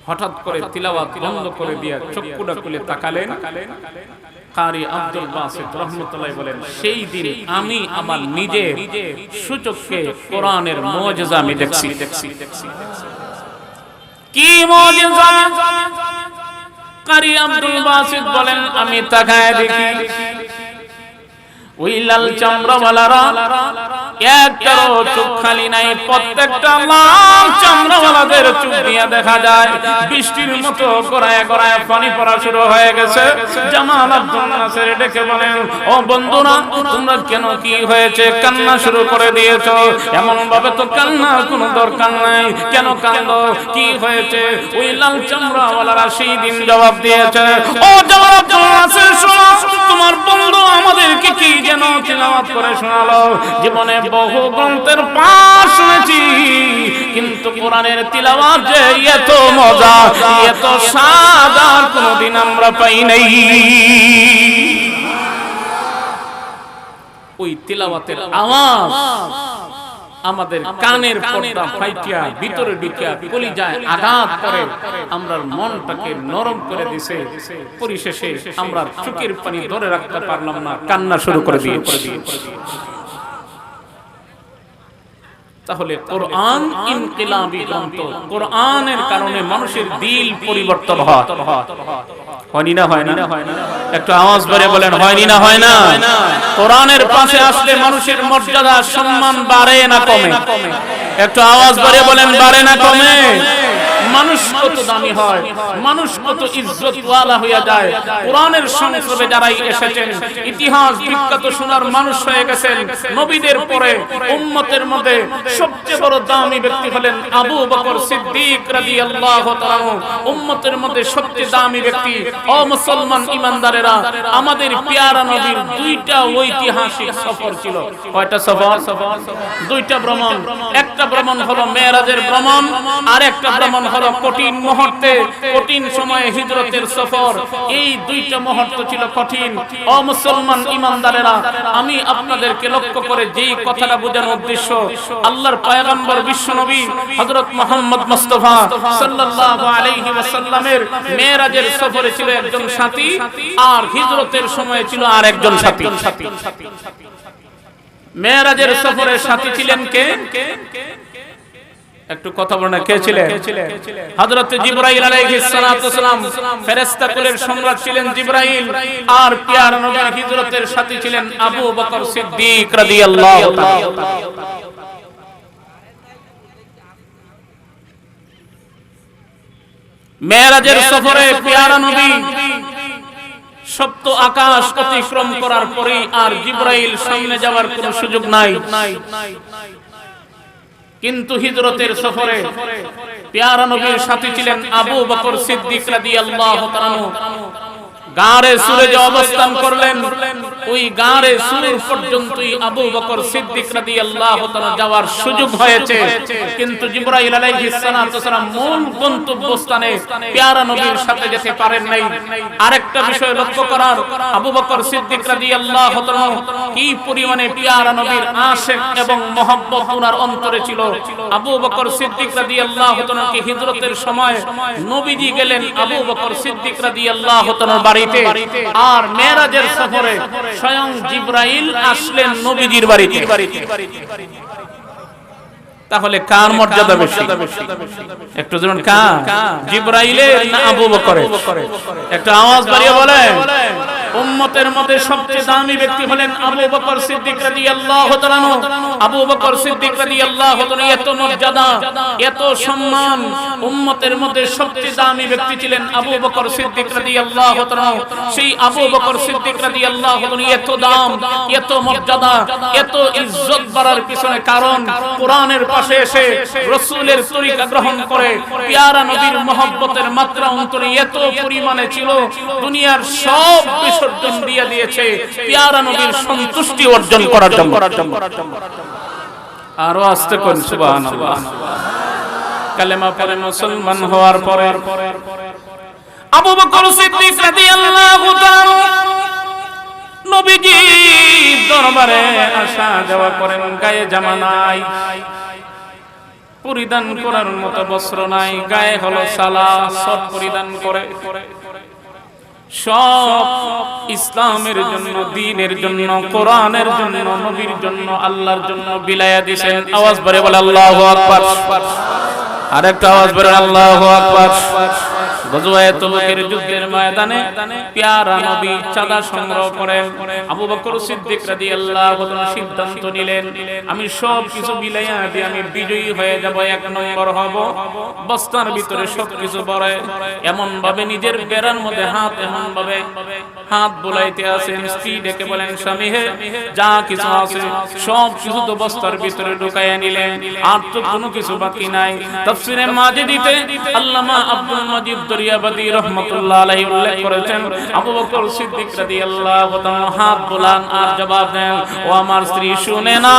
Speaker 1: হঠাৎ করে তিলাওয়াত বন্ধ করে দিয়া চক্ষুটা খুলে তাকালেন। কারি আব্দুল বাসিত রাহমাতুল্লাহ বলেন, সেই দিন আমি আমার নিজের সুচক্ষে কোরআনের মুজিজা আমি দেখছি। কি মুজিজা? কারি আব্দুল বাসিত বলেন, আমি তাকায় দেখি ওই লাল চামড়াওয়ালারা একটারও চোখ খালি নাই, প্রত্যেকটা লাল চামড়াওয়ালাদের চোখ দিয়ে দেখা যায় বৃষ্টির মতো গড়ায় গড়ায় পানি পড়া শুরু হয়ে গেছে। জামাল আব্দুল নাসির ডেকে বলেন, ও বন্ধুরা, তোমরা কেন, কি হয়েছে? কান্না শুরু করে দিয়েছো, এমন ভাবে তো কান্নার কোনো দরকার নাই, কেন কান্দো, কি হয়েছে? ওই লাল চামড়াওয়ালারা সেই দিন জবাব দিয়েছে, ও জামাল আব্দুল নাসির, শোনো, তোমার বন্ধু আমাদেরকে কি যেন তিলাওয়াত করে শোনালো। জীবনে বহু গ্রন্থের পাঠ শুনেছি, কিন্তু কোরআনের তিলাওয়াত যে এত মজা, এত স্বাদ আর কোনদিন আমরা পাই নাই। ওই তিলাওয়াতের আওয়াজ আমাদের কানের পর্দা ফাইটিয়া ভিতরে ঢুকিয়া কলিজায় আঘাত করে, আমরার মনটাকে নরম করে দিছে। পরিশেষে আমরা চোখের পানি ধরে রাখতে পারলাম না, কান্না শুরু করে দিয়েছি। তাহলে কোরআন ইনকিলাবী গ্রন্থ, কোরআনের কারণে মানুষের দিল পরিবর্তন হয়। হয়নি না? হয় না? একটু আওয়াজ করে বলেন, হয়নি না? হয় না? কোরআনের পাশে আসলে মানুষের মর্যাদা সম্মান বাড়ে না কমে? একটু আওয়াজ করে বলেন, বাড়ে না কমে? মানুষ কত দামি হয়, মানুষ কত ইজ্জতওয়ালা হয়ে যায়। কোরআনের সংস্রবে যারাই এসেছেন, ইতিহাস বিখ্যাত সোনার মানুষ হয়ে গেছেন। নবীদের পরে উম্মতের মধ্যে সবচেয়ে বড় দামি ব্যক্তি হলেন আবু বকর সিদ্দিক রাদিয়াল্লাহু তাআলা। উম্মতের মধ্যে সবচেয়ে দামি ব্যক্তি। ও মুসলমান ইমানদারেরা, আমাদের পেয়ারা নবীর দুইটা ঐতিহাসিক সফর ছিল। কয়টা সফর? দুইটা ভ্রমণ। একটা ভ্রমণ হলো মেরাজের ভ্রমণ, আর একটা ভ্রমণ হলো কঠিন মুহূর্তে, কঠিন সময়ে হিজরতের সফর। এই দুইটা মুহূর্ত ছিল কঠিন। ও মুসলমান ইমানদারেরা, আমি আপনাদেরকে লক্ষ্য করে যেই কথাটা বোঝানোর উদ্দেশ্য, আল্লাহর পয়গম্বর বিশ্বনবী হযরত মুহাম্মদ মুস্তাফা সাল্লাল্লাহু আলাইহি ওয়াসাল্লামের মেরাজের সফরে ছিল একজন সাথী, আর হিজরতের সময়ে ছিল আরেকজন সাথী। মেরাজের সফরে সাথী ছিলেন কে? একটু কথা বলেন, কে ছিলেন? হযরত জিবরাইল আলাইহিস সালাতু ওয়াসালাম, ফেরেশতা কুলের সম্রাট ছিলেন জিবরাইল। আর পেয়ারা নবীর হিজরতের সাথী ছিলেন আবু বকর সিদ্দিক রাদিয়াল্লাহু তাআলা। মেরাজের সফরে পেয়ারা নবী সপ্ত আকাশ অতিক্রম করার পরেই আর জিবরাইল সামনে যাওয়ার কোনো সুযোগ নাই। কিন্তু হিজরতের সফরে পেয়ারা নবীর সাথী ছিলেন আবু বকর সিদ্দিক রাদিয়াল্লাহু তাআলা। গারে সুরে যে অবস্থান করলেন, ওই গারে সুর পর্যন্তই আবু বকর সিদ্দিক রাদিয়াল্লাহু তাআলা যাওয়ার সুযোগ হয়েছে। কিন্তু জিবরাইল আলাইহিস সালাতু ওয়াসালাম মূল গন্তব্যস্থানে পেয়ারা নবীর সাথে যেতে পারেন নাই। আরেকটা বিষয় লক্ষ্য করার, আবু বকর সিদ্দিক রাদিয়াল্লাহু তাআলা কি পরিমাণে পেয়ারা নবীর আশিক এবং মহব্বত ওনার অন্তরে ছিল। আবু বকর সিদ্দিক রাদিয়াল্লাহু তাআলা কি হিজরতের সময় নবীজি গেলেন আবু বকর সিদ্দিক রাদিয়াল্লাহু তাআলার বাড়িতে, আর মেরাজের সফরে স্বয়ং জিবরাইল আসলেন নবীজির বাড়িতে। তাহলে কার মর্যাদা বেশি? একটু জোরে কার? জিবরাইলের না আবু বকরের? একটা আওয়াজ বাড়িয়ে বলেন। উম্মতের মধ্যে সবচেয়ে দামি ব্যক্তি হলেন আবু বকর সিদ্দিক রাদিয়াল্লাহু তাআলা। আবু বকর সিদ্দিক রাদিয়াল্লাহু তাআলা এত মর্যাদা, এত সম্মান। উম্মতের মধ্যে সবচেয়ে দামি ব্যক্তি ছিলেন আবু বকর সিদ্দিক রাদিয়াল্লাহু তাআলা। সেই আবু বকর সিদ্দিক রাদিয়াল্লাহু তাআলা এত দাম, এত মর্যাদা, এত ইজ্জত বাড়ার পিছনে কারণ কোরআনের পাশে এসে রাসূলের তরিকা গ্রহণ করে পেয়ারা নবীর মহব্বতের মাত্রা অন্তরে এত পরিমাণে ছিল, দুনিয়ার সব বিসর্জন দিয়ে দিয়েছে পেয়ারা নবীর সন্তুষ্টি অর্জন করার জন্য। আরো আস্তে কোন সুবহানাল্লাহ। কালেমা পড়ে মুসলমান হওয়ার পরে আবু বকর সিদ্দিক রাদিয়াল্লাহু তাআলা নবীজির দরবারে আসা যাওয়া করেন। গায়ে জামা নাই, পরিধান করার মতো বস্ত্র নাই, গায়ে হলো সালা সব পরিধান করে সব ইসলামের জন্য, দ্বীনের জন্য, কোরআনের জন্য, নবীর জন্য, আল্লাহর জন্য বিলায়া দিয়েছেন। আওয়াজ করে বলে আল্লাহু আকবার। আরেকটা আওয়াজ করে আল্লাহু আকবার। গজওয়ায়ে তাবুকের যুদ্ধের ময়দানে পেয়ারা নবী চাঁদা সংগ্রহ করেন। আবু বকর সিদ্দিক রাদিয়াল্লাহু তাআলা সিদ্ধান্ত নিলেন, আমি সব কিছু বিলাইয়া দিয়ে আমি বিজয়ী হয়ে যাব, এক নম্বর হব। বস্তার ভিতরে সবকিছু ভরে এমন ভাবে নিজের বেড়ার মধ্যে হাত এমন ভাবে হাত বুলাইতে আছেন। স্ত্রী ডেকে বলেন, স্বামী হে, যা কিছু আছে সব কিছু তো বস্তার ভিতরে ঢুকাইয়া নিলেন, আর তো কোনো কিছু বাকি নাই। তাফসীরে মাজিদিতে আল্লামা আব্দুল মাজিদ দরিয়াবাদী রাহমাতুল্লাহ আলাইহি উল্লেখ করেছেন, আবু বকর সিদ্দিক রাদিয়াল্লাহু তাআলা হাত বুলান আর জবাব দেন, ও আমার স্ত্রী শুনে না,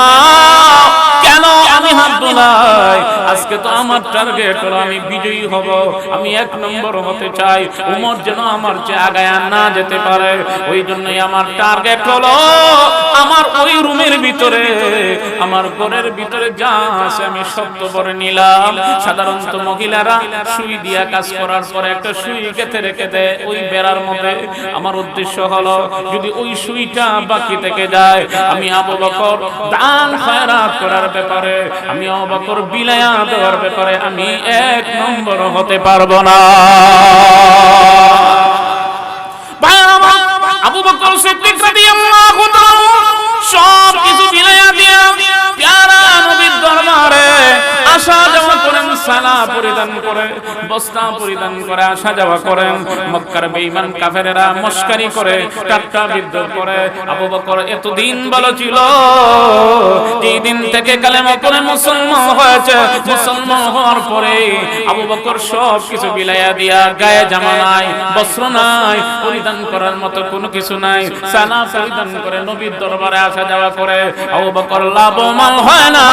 Speaker 1: কেন আমি হাত বুলাই? আজকে তো আমার টার্গেট হলো আমি বিজয়ী হব, আমি এক নম্বর হতে চাই, উমর যেন আমার চেয়ে আগায় না যেতে পারে। ওই জন্যই আমার টার্গেট হলো আমার ওই রুমের ভিতরে, আমার ঘরের ভিতরে যা আছে আমি সব তো ভরে নিলাম। সাধারণত মহিলারা সুই দিয়া কাজ করার পরে একটা সুই গেঁথে রেখে দেয় ওই বেড়ার মধ্যে। আমার উদ্দেশ্য হলো যদি ওই সুইটা বাকি থেকে যায়, আমি আবু বকর দান খয়রাত করার ব্যাপারে, আমি আবু বকর বিলায়া দেওয়ার ব্যাপারে আমি এক নম্বর হতে পারবো না। আবু বকর সিদ্দিক রাদিয়াল্লাহু তাআলা সব কিছু বিলায়া দিয়া পেয়ারা নবীর দরবারে আসা যাওয়া করেন, সালা পরিধান করে, বস্তা পরিধান করে আসা যাওয়া করেন। মক্কার বেঈমান কাফেরেরা মস্কারি করে, ঠাট্টা বিদ্রূপ করে। আবু বকর এতদিন ভালো ছিল, যেই দিন থেকে কালেমা পড়ে মুসলমান হয়েছে, মুসলমান হওয়ার পরে আবু বকর সব কিছু বিলায়া দিয়া, গায়ে জামা নাই, বস্ত্র নাই, পরিধান করার মতো কোনো কিছু নাই, সালা পরিধান করে নবীর দরবারে আসা যাওয়া করে। আবু বকর লাভবান হয় না,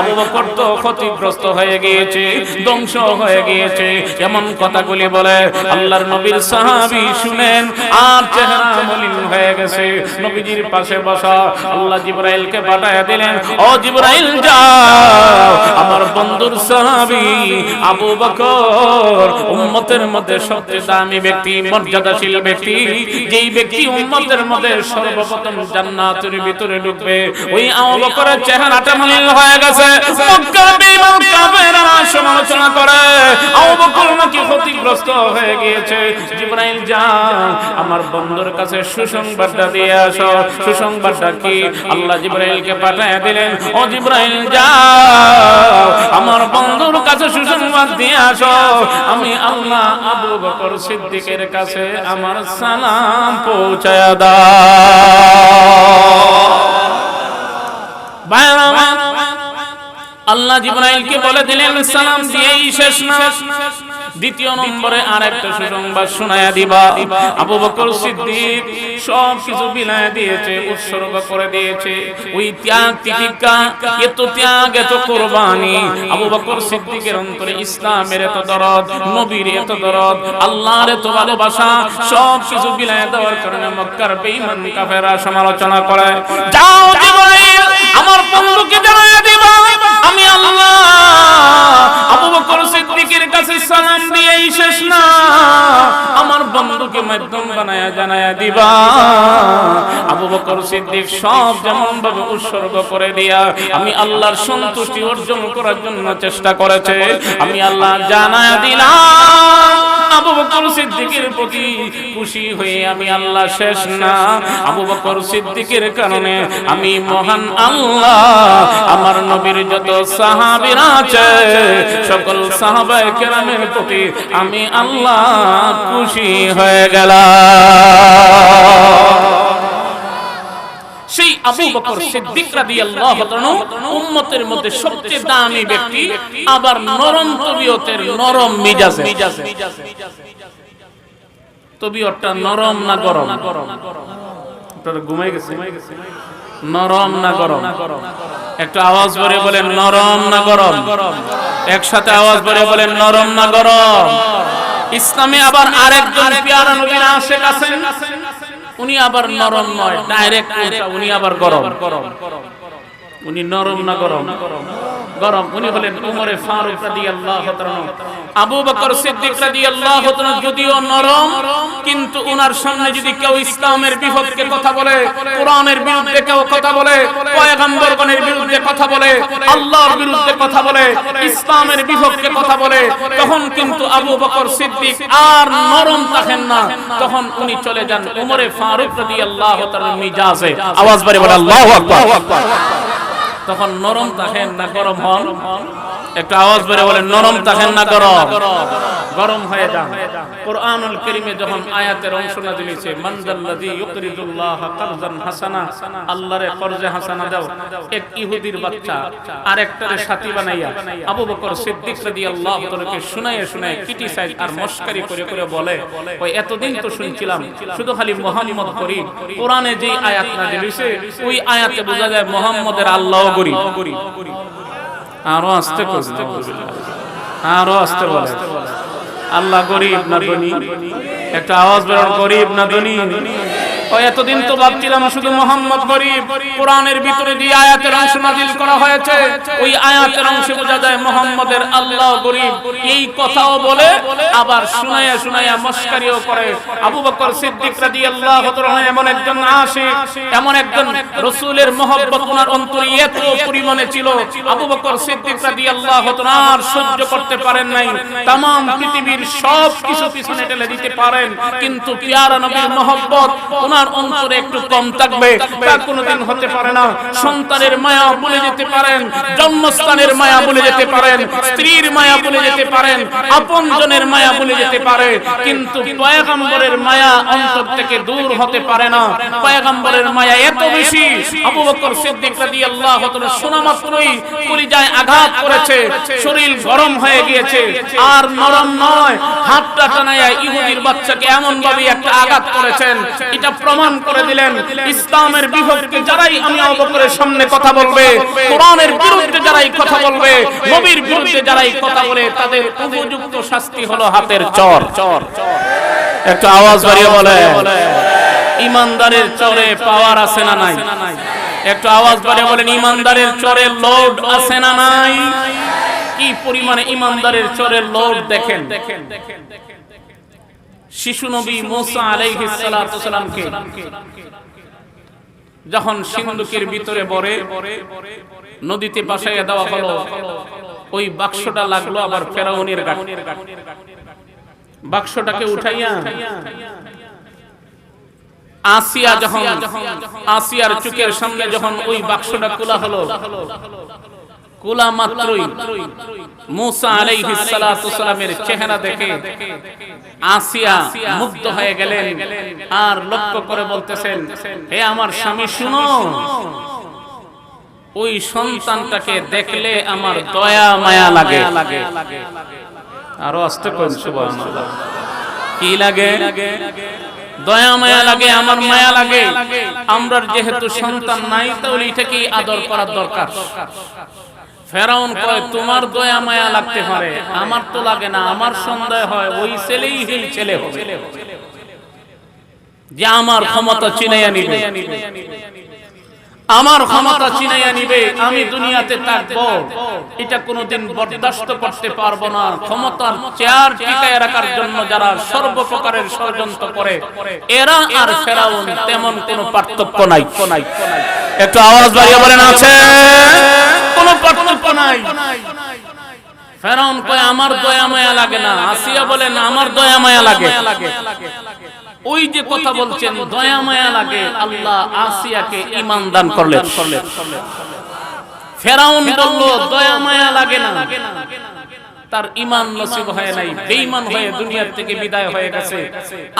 Speaker 1: আবু বকর তো ক্ষতিগ্রস্ত হয়ে গিয়েছে, ধ্বংস হয়ে গিয়েছে। এমন কথাগুলি বলে আল্লাহর নবীর সাহাবী শুনেন আর চেহারা মলিন হয়ে গেছে। নবীজির পাশে বসা আল্লাহ জিবরাইলকে পাঠিয়ে দিলেন, ও জিবরাইল যাও, আমার বন্ধুর সাহাবী আবু বকর উম্মতের মধ্যে সবচেয়ে দামি ব্যক্তি, মর্যাদাশীল ব্যক্তি, যেই ব্যক্তি উম্মতের মধ্যে সর্বপ্রথম জান্নাতের ভিতরে ঢুকবে, ওই আবু বকরের চেহারাটা মলিন হয়ে গেছে। মক্কার বেঈমান কাফেররা সমালোচনা করে আবু বকর নাকি ক্ষতিগ্রস্ত হয়ে গিয়েছে। জিবরাইল যাও, আমার বন্ধুর কাছে সুসংবাদটা দিয়ে আসো। সুসংবাদটা কি? আল্লাহ জিবরাইলকে পাঠিয়ে দিলেন, ও জিবরাইল যাও, আমার বন্ধুর কাছে সুসংবাদ দিয়ে আসো, আমি আল্লাহ আবু বকর সিদ্দিকের কাছে আমার সালাম পৌঁছায়া দাও। আল্লাহ জিবরাইলকে বলে দিলেন, সালাম দিয়েই শেষ না, দ্বিতীয় নম্বরে আরেকটা সুসংবাদ শোনায়া দিবা। আবু বকর সিদ্দিক সব কিছু বিলায়া দিয়েছে, উৎসর্গ করে দিয়েছে। ওই ত্যাগ তিতিক্ষা, এত ত্যাগ, এত কুরবানি, আবু বকর সিদ্দিকের অন্তরে ইসলামের এত দরদ, নবীর এত দরদ, আল্লাহর এত ভালোবাসা, সব কিছু বিলায়া দেওয়ার কারণে মক্কার বেঈমান কাফেররা সমালোচনা করে। যাও জিবরাইল, আমার বন্ধুকে জানায়া দিবা আমি আল্লাহ আবু বকর সিদ্দিকের কাছে সালাম দিয়েই শেষ না, আমার বন্ধু বন্ধুকে মাধ্যম বানায়া জানায়া দিবা। আবু বকর সিদ্দিক সব যেমন ভাবে উৎসর্গ করে দিয়া আমি আল্লাহর সন্তুষ্টি অর্জন করার জন্য চেষ্টা করেছে, আমি আল্লাহ জানায়া দিলাম আবু বকর সিদ্দিকের প্রতি খুশি হয়ে আমি আল্লাহ শেষ না। আবু বকর সিদ্দিকের কারণে আমি মহান আল্লাহ আমার নবীর যত সাহাবীরা আছে সকল সাহাবায়ে কেরামের প্রতি আমি আল্লাহ খুশি হয়ে গেলাম। সেই আবু বকর সিদ্দিক রাদিয়াল্লাহু তাআলা উম্মতের মধ্যে সবচেয়ে দামি ব্যক্তি, আবার নরম তবিয়তের, নরম মিজাজের। তবিয়তটা নরম না গরম? আপনারা ঘুমাই গেছে? নরম না গরম? একটু আওয়াজ করে বলেন নরম না গরম? একসাথে আওয়াজ করে বলেন নরম না গরম? ইসলামে আবার আরেকজন পেয়ারা নবীর আশিক আছেন, উনি আবার নরম নয়, ডাইরেক্ট উনি আবার গরম। উনি নরম না গরম? গরম। উনি হলেন উমরে ফারুক রাদিয়াল্লাহু তাআলা। আবু বকর সিদ্দিক রাদিয়াল্লাহু তাআলা যদিও নরম, কিন্তু উনার সামনে যদি কেউ ইসলামের বিপক্ষে কথা বলে, কোরআনের বিরুদ্ধে কেউ কথা বলে, পয়গম্বরগণের বিরুদ্ধে কথা বলে, আল্লাহর বিরুদ্ধে কথা বলে, ইসলামের বিপক্ষে কথা বলে, তখন কিন্তু আবু বকর সিদ্দিক আর নরম থাকেন না, তখন উনি চলে যান উমরে ফারুক রাদিয়াল্লাহু তাআলার মিজাজে। আওয়াজ করে বলেন আল্লাহু আকবার। তখন নরম থাকেন না গরম হন? একটা আওয়াজ করে বলেন নরম থাকেন না গরম? গরম হয়ে যান। কোরআনুল কারীমে যখন আয়াতের অংশ নাযিল হয়েছে, মান যাল্লাযী ইউকরিদুল্লাহ কারযান হাসানা, আল্লাহরে করজে হাসানা দাও, এক ইহুদির বাচ্চা আরেকটারে সাথী বানাইয়া আবু বকর সিদ্দিক রাদিয়াল্লাহু তাআলাকে শুনায়ে শুনায়ে ক্রিটিসাইজ আর মশকারি করে করে বলে, ওই এতদিন তো শুনছিলাম শুধু খালি মুহাম্মদ করিম, কোরআনে যেই আয়াত নাযিল হয়েছে ওই আয়াতে বোঝা যায় মুহাম্মদের আল্লাহও গরিব। আরো আস্তে করুন, আরো আস্তে বলেন আল্লাহ গরিব না ধনী? একটা আওয়াজ বের করুন, গরিব না ধনী? ওই এতদিন তো ভাবছিলাম শুধু মুহাম্মদ গরিব, কোরআনের ভিতরে যে আয়াতের অংশ নাযিল করা হয়েছে ওই আয়াতের অংশে বোঝা যায় মুহাম্মদের আল্লাহ গরিব। এই কথাও বলে আবার শুনায়া শুনায়া মশকারিও করে। আবু বকর সিদ্দিক রাদিয়াল্লাহু তাআলা এমন একজন আশিক, এমন একজন রাসূলের মহব্বত ওনার অন্তরে এত পরিমাণে ছিল, আবু বকর সিদ্দিক রাদিয়াল্লাহু তাআলা আর সহ্য করতে পারেন নাই। तमाम পৃথিবীর সব কিছু পিছনে ঠেলে দিতে পারেন, কিন্তু প্যারা নবীর মহব্বত ওনার অন্তরে একটু কম থাকবে, তা কোনোদিন হতে পারে না। সন্তানের মায়া ভুলে যেতে পারেন, জন্মস্থানের মায়া ভুলে যেতে পারেন, স্ত্রীর মায়া ভুলে যেতে পারেন, আপনজনের মায়া ভুলে যেতে পারে, কিন্তু পয়গম্বরের মায়া অন্তর থেকে দূর হতে পারে না। পয়গম্বরের মায়া এত বেশি, আবু বকর সিদ্দিক রাদিয়াল্লাহু তাআলা শোনা মাত্রই কলিজায় আঘাত করেছে, শরীর গরম হয়ে গিয়েছে, আর নরম নয়, হাতটা টানায়া ইহুদির বাচ্চাকে এমন ভাবে একটা আঘাত করেছেন, এটা প্রমাণ করে দিলেন ইসলামের বিপক্ষে যারাই আমি আবু বকরের সামনে কথা বলবে, কোরআনের বিরুদ্ধে যারাই কথা বলবে, নবীর বিরুদ্ধে যারাই কথা বলে, তাদের উপযুক্ত শাস্তি হলো হাতের চর। একটা আওয়াজ বাড়িয়ে বলে ইমানদারের চরে পাওয়ার আছে না নাই? একটু আওয়াজ বাড়িয়ে বলেন ইমানদারের চরে লোড আছে না নাই? কি পরিমাণে ইমানদারের চরের লোড দেখেন। শিশু নবী মুসা আলাইহিস সালাতু সালামকে যখন সিন্ধুকের ভিতরে ভরে নদীতে ভাসাইয়া দেওয়া হলো, ওই বাক্সটা লাগলো আবার ফেরাউনের গায়ে। বাক্সটাকে উঠাইয়া আসিয়া যখন আসিয়ার চোখের সামনে যখন ওই বাক্সটা খোলা হলো, খোলা মাত্রই মুসা আলাইহিস সালাতু সালামের চেহারা দেখে আসিয়া মুগ্ধ হয়ে গেলেন, আর লক্ষ্য করে বলতেছেন, হে আমার স্বামী শুনো, ওই সন্তানটাকে দেখলে আমার দয়া মায়া লাগে। আরো আস্তে করেন সুবহানাল্লাহ। কি লাগে? দয়া মায়া লাগে, আমার মায়া লাগে। আমরা যেহেতু সন্তান নাই, তাহলে এটাকেই আদর করার দরকার। ফেরাউন কয় তোমার দয়া মায়া লাগতে পারে, আমার তো লাগে না। আমার সন্দেহ হয় ওই ছেলেই এই ছেলে হবে যে আমার ক্ষমতা চিনাইয়া নিবে। আমার ক্ষমতা ছিনাইয়া নিবে, আমি দুনিয়াতে থাকবো, এটা কোনোদিন বরদাস্ত করতে পারবো না। ক্ষমতার চেয়ার টিকায় রাখার জন্য যারা সর্বপ্রকারের ষড়যন্ত্র করে, এরা আর ফেরাউন তেমন কোনো পার্থক্য নাই। একটু আওয়াজ বাড়িয়ে বলেন আছে, কোনো পার্থক্য নাই। ফেরাউন কয় আমার দয়া মায়া লাগে না, আসিয়া বলেন আমার দয়া মায়া লাগে। ওই যে কথা বলছেন দয়া মায়া লাগে, আল্লাহ আসিয়াকে ঈমান দান করলেন। ফেরাউন বলল দয়া মায়া লাগে না, তার ঈমান নসিব হয় নাই, বেঈমান হয়ে দুনিয়া থেকে বিদায় হয়ে গেছে।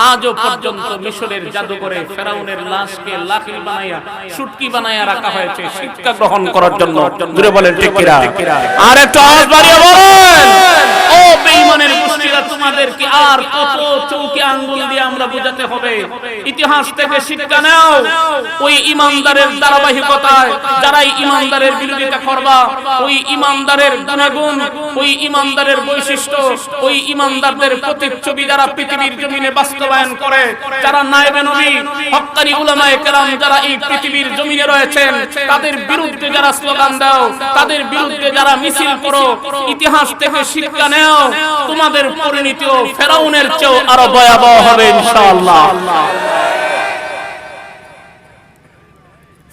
Speaker 1: আজও পর্যন্ত মিশরের জাদুঘরে ফেরাউনের লাশকে লাঠি বানাইয়া শুটকি বানাইয়া রাখা হয়েছে শিক্ষা গ্রহণ করার জন্য। জোরে বলেন ঠিক কিনা? আর একটু আওয়াজ বাড়িয়ে বলেন, ও বেঈমানের গোষ্ঠীরা, তোমাদেরকে আর কত চৌকি আঙ্গুল দিয়ে আমরা বোঝাতে হবে? ইতিহাস থেকে শিক্ষা নাও। ওই ঈমানদারের ধারাবাহিকতায় যারা ঈমানদারের বিরোধিতা করবা, ওই ঈমানদারের গুণাগুণ, ওই ঈমানদারের বৈশিষ্ট্য, ওই ঈমানদারদের প্রতিচ্ছবি যারা পৃথিবীর জমিনে বাস্তবায়ন করে, যারা নায়েবে নবী, হক্কানি উলামায়ে কেরাম যারা এই পৃথিবীর জমিনে রয়েছেন, তাদের বিরুদ্ধে যারা স্লোগান দাও, তাদের বিরুদ্ধে যারা মিছিল করো, ইতিহাস থেকে শিক্ষা নাও। তোমাদের পরিণতিও ফেরাউনের চেয়েও আরো ভয়াবহ হবে ইনশাআল্লাহ।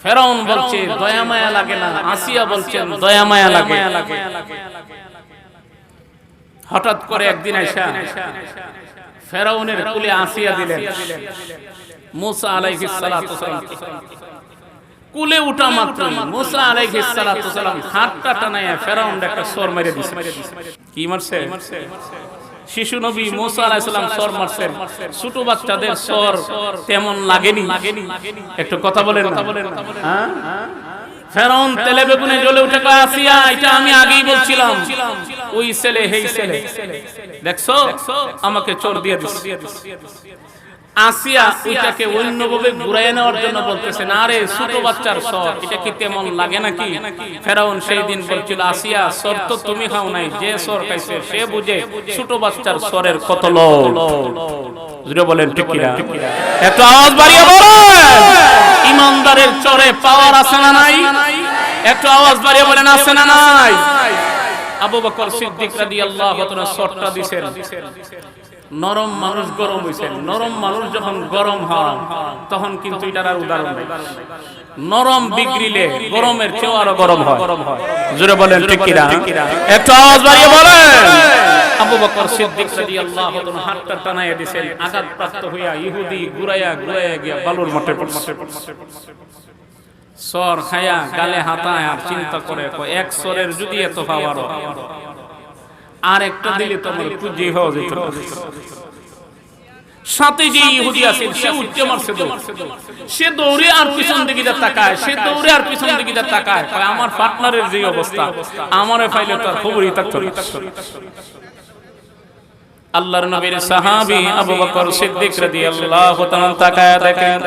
Speaker 1: ফেরাউন বলছে দয়া মায়া লাগে না, আসিয়া বলছেন দয়া মায়া লাগে। হঠাৎ করে একদিন আইসা ফেরাউনের কুলে আসিয়া দিলেন মুসা আলাইহিস সালাতু ওয়াসালাম। কুলে উঠা মাত্র মুসা আলাইহিস সালাতু ওয়াসালাম হাতটা টানায়া ফেরাউনের একটা সর মেরে দিয়েছে। কি মারছে? শিশু নবী মুসা আলাইহিস সালাম সর মারছেন, ছোট বাচ্চাদের সর তেমন লাগেনি। একটু কথা বলেন না, হ্যাঁ? ফেরাউন তেলে বেগুনে জ্বলে উঠে কয় আসিয়া, এটা আমি আগেই বলছিলাম, ওই ছেলে হেই ছেলে, দেখছো আমাকে চোর দিয়ে দিছে। আসিয়া ওইটাকে অন্যভাবে ঘুরাইয়ে নেওয়ার জন্য বলতেছে, না রে ছোট বাচ্চার সর, এটা কি তেমন লাগে নাকি? ফেরাউন সেই দিন বলছিল, আসিয়া সর তো তুমি খাও নাই, যে সর খাইছে সে বুঝে ছোট বাচ্চার সরের কত লোভ। জোরে বলেন ঠিক কিনা? একটু আওয়াজ বাড়িয়ে বলেন, ঈমানদারের চরে পাওয়ার আছে না নাই? একটু আওয়াজ বাড়িয়ে বলেন আছে না নাই? আবু বকর সিদ্দিক রাদিয়াল্লাহু তাআলা সরটা দিবেন। নরম মানুষ গরম হইছেন, নরম মানুষ যখন গরম হয় তখন কিন্তু এটার আর উদাহরণ নাই। নরম বিগড়িলে গরমের চেয়েও আরো গরম হয়। জোরে বলেন ঠিক কিনা? একটু আওয়াজ বাড়িয়ে বলেন। আবু বকর সিদ্দিক রাদিয়াল্লাহু তাআলা হাতটা টানায়া দিবেন, আঘাতপ্রাপ্ত হইয়া ইহুদি ঘুরাইয়া গিয়া বালুর মঠে পড়ছে। সর খায়া গালে হাতায় আর চিন্তা করে এক সরের যদি এত পাওয়ার আর একটা দিলে তোমার পুঁজি হয়ে যেত। সাথে যে ইহুদি আছে সে উঠতে মারছে, সে দৌড়ে আর পিছন দিকে যা তাকায়, সে দৌড়ে আর পিছন দিকে যা তাকায়, আমার পার্টনারের যে অবস্থা, আমারে পাইলে তার খবরই থাকতো না। আল্লাহর নবীর সাহাবী আবু বকর সিদ্দিক রাদিয়াল্লাহু তাআলা তাকায় দেখেন,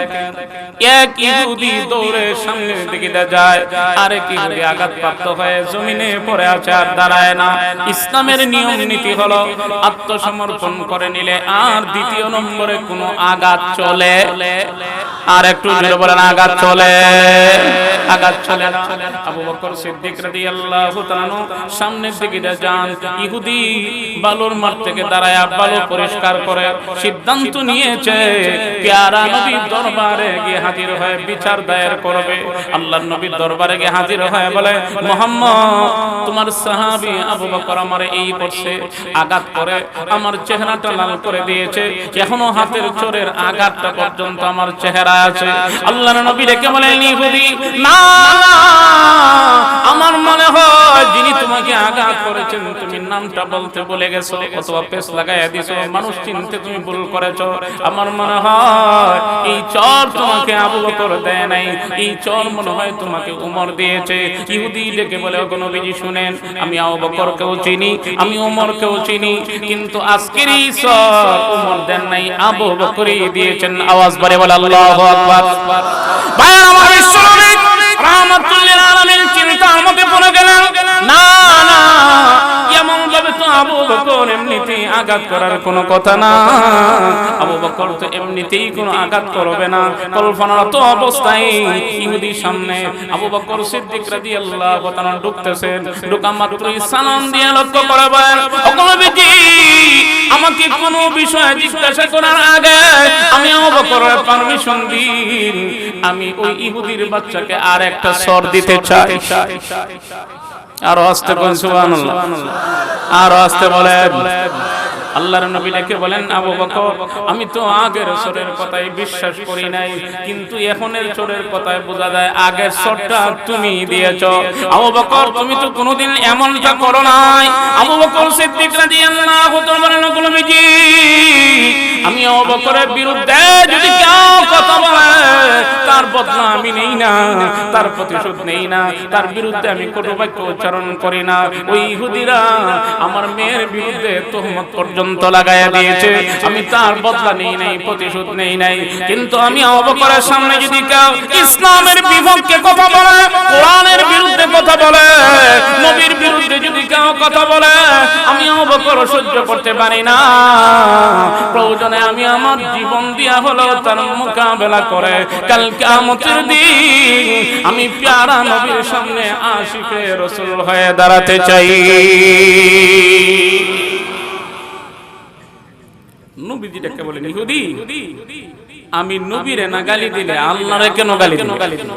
Speaker 1: এক ইহুদি দৌড়ে সামনের দিকে যায়, আরেক ইহুদি আঘাতপ্রাপ্ত হয়ে জমিনে পড়ে আছে আর দাঁড়ায় না। ইসলামের নিয়ম নীতি হলো আত্মসমর্পণ করে নিলে আর দ্বিতীয় নম্বরে কোনো আঘাত চলে, আর একটু জোরে বলেন আঘাত চলে, আঘাত চলে না। আবু বকর সিদ্দিক রাদিয়াল্লাহু তাআলা সামনের দিকে যান, ইহুদি বালুর মাঠ থেকে দাঁড়ায় বালু পরিষ্কার করে সিদ্ধান্ত নিয়েছে প্যারা নবীর দরবারে গিয়ে হাজির হয়ে বিচার দায়ের করবে। আল্লাহর নবীর দরবারে গিয়ে হাজির হয়ে বলে, মুহাম্মদ তোমার সাহাবী আবু বকর আমারে এই করছে, আঘাত করে আমার চেহারাটা লাল করে দিয়েছে, এখনো হাতের চোরের আঘাতটা পর্যন্ত আমার চেহারা আছে। আল্লাহর নবী ডেকে বলেন, ইহুদি না, আমার মনে হয় যিনি তোমাকে আঘাত করেছেন তুমি নামটা বলতে বলে গেছো অথবা পেছ লাগাইয়া দিছো, মানুষ চিনতে তুমি ভুল করেছো। আমার মনে হয় এই চর তোমাকে আবু বকর দেয় নাই, এই চর মনে হয় তোমাকে উমর দিয়েছে। ইহুদি ডেকে বলে, ওগো নবীজি শুনেন, আমি আবু বকরকেও চিনি, আমি উমরকেও চিনি, কিন্তু আজকের এই চর উমর দেন নাই, আবু বকরই দিয়েছেন। আওয়াজ বাড়ে বলে আল্লাহু আকবার। ভাইরা আমার বিশ্বনবী রাহমাতুল লিল আলামিন চিন্তার মধ্যে পড়ে গেলেন, না না, এমন ভাবে তো আবু বকর এমনিতেই আঘাত করার কোনো কথা না। আবু বকর তো এমনিতেই কোনো আঘাত করবে না। কল্পনারত অবস্থায় ইহুদির সামনে আবু বকর সিদ্দিক রাদিয়াল্লাহু তাআলা ঢুকতেছেন। ঢোকা মাত্রই সালাম দিয়ে লক্ষ্য করে বলেন, ও নবীজি, আমাকে কোনো বিষয়ে জিজ্ঞাসা করার আগে আমি আবু বকরের পারমিশন দিন, আমি ওই ইহুদির বাচ্চাকে আর একটা সর দিতে চাই। আর আস্তে বলেন সুবহানাল্লাহ, আর আস্তে বলেন। আল্লাহর নবী ডেকে বলেন, আবু বকর, আমি তো আগের সরের কথাই বিশ্বাস করি নাই, কিন্তু এখনের সরের কথায় বোঝা যায় আগের সরটা তুমি দিয়েছো। আবু বকর, তুমি তো কোনোদিন এমনটা করো নাই। আবু বকর সিদ্দিক রাদিয়াল্লাহু তাআলা বলেন, নবীজি, আমি আবু বকরের বিরুদ্ধে যদি কেউ কথা বলে তার বদলা আমি নেই না, তার প্রতিশোধ নেই না, তার বিরুদ্ধে আমি কটু বাক্য উচ্চারণ করি না। ওই ইহুদিরা আমার মেয়ের বিরুদ্ধে তোহমত পর্যন্ত লাগায়া দিয়েছে, আমি তার বদলা নেই নাই, প্রতিশোধ নেই নাই। কিন্তু আমি আবু বকরের সামনে যদি কেউ ইসলামের বিপক্ষে কথা বলে, কোরআনের বিরুদ্ধে কথা বলে, নবীর বিরুদ্ধে যদি কেউ কথা বলে, আমি আবু বকর সহ্য করতে পারি না। প্রয়োজনে আমি আমার জীবন দিয়া হলো তার মোকাবেলা করে কাল কিয়ামতের দিন আমি প্যারা নবীর সামনে আশিকে রাসূল হয়ে দাঁড়াতে চাই। নবীজি ডেকে বলেন, ইহুদি, আমি নবীরে না গালি দিলে আল্লাহরে কেন গালি দিল?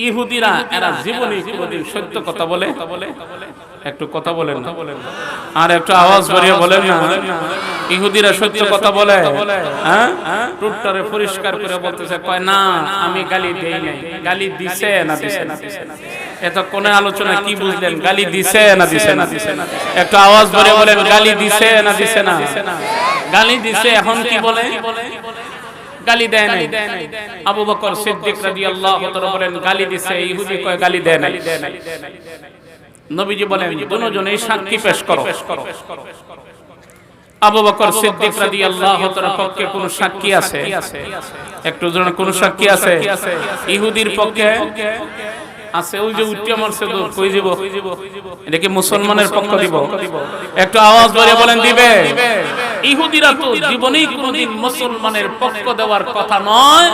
Speaker 1: ইহুদিরা এরা জীবনে কোনদিন সত্য কথা বলে? একটু কথা বলেন না, আর একটু আওয়াজ বাড়িয়ে বলেন না। ইহুদিরা সত্য কথা বলে? হ্যাঁ, টুটটারে পরিষ্কার করে বলতেছে, কয় না আমি গালি দেই নাই। গালি দিছে না দিছে না? এত কোন আলোচনা কি বুঝলেন? গালি দিছে না দিছে না? একটু আওয়াজ বাড়িয়ে বলেন, গালি দিছে না দিছে না? গালি দিছে। এখন কি বলে? গালি দেয় নাই। আবু বকর সিদ্দিক রাদিয়াল্লাহু তাআলা বলেন, গালি দিছে। ইহুদি কয় গালি দেয় নাই। নবীজি বলেন, দুজনেই সাক্ষী পেশ করো। আবু বকর সিদ্দিক রাদিয়াল্লাহু তাআলার পক্ষে কোন সাক্ষী আছে? একটু জন কোন সাক্ষী আছে? ইহুদির পক্ষে আছে। ওই যে উচ্চ মরছে দূর কই দিব? এটা কি মুসলমানের পক্ষ দিব? একটু আওয়াজ করে বলেন, দিবে? ইহুদিরা তো জীবনেই কোনদিন মুসলমানের পক্ষ দেওয়ার কথা নয়,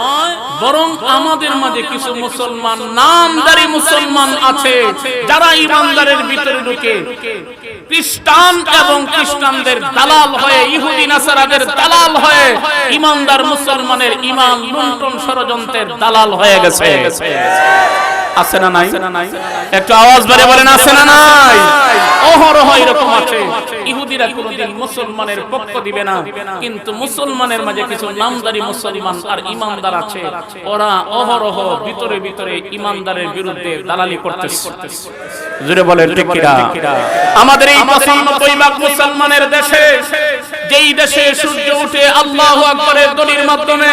Speaker 1: বরং আমাদের মাঝে কিছু মুসলমান, নামদারি মুসলমান আছে যারা ইমানদারের ভিতরে ঢুকে খ্রিস্টান এবং খ্রিস্টানদের দালাল হয়ে, ইহুদি নাসারাদের দালাল হয়ে ইমানদার মুসলমানের ঈমান লুণ্ঠন ষড়যন্ত্রের দালাল হয়ে গেছে। আছে না নাই? একটু আওয়াজ বাড়িয়ে বলেন, আছে না নাই? অহরহ এরকম আছে। ইহুদিরা কোনদিন মুসলমানের পক্ষ দিবে না, কিন্তু মুসলমানের মাঝে কিছু নামদারি মুসলমান আর ঈমানদার আছে, ওরা অহরহ ভিতরে ভিতরে ঈমানদারের বিরুদ্ধে দালালি করতেছে। জোরে বলেন ঠিক কিনা? আমাদের এই 95% মুসলমানের দেশে, যেই দেশে সূর্য ওঠে আল্লাহু আকবারের ধ্বনির মাধ্যমে,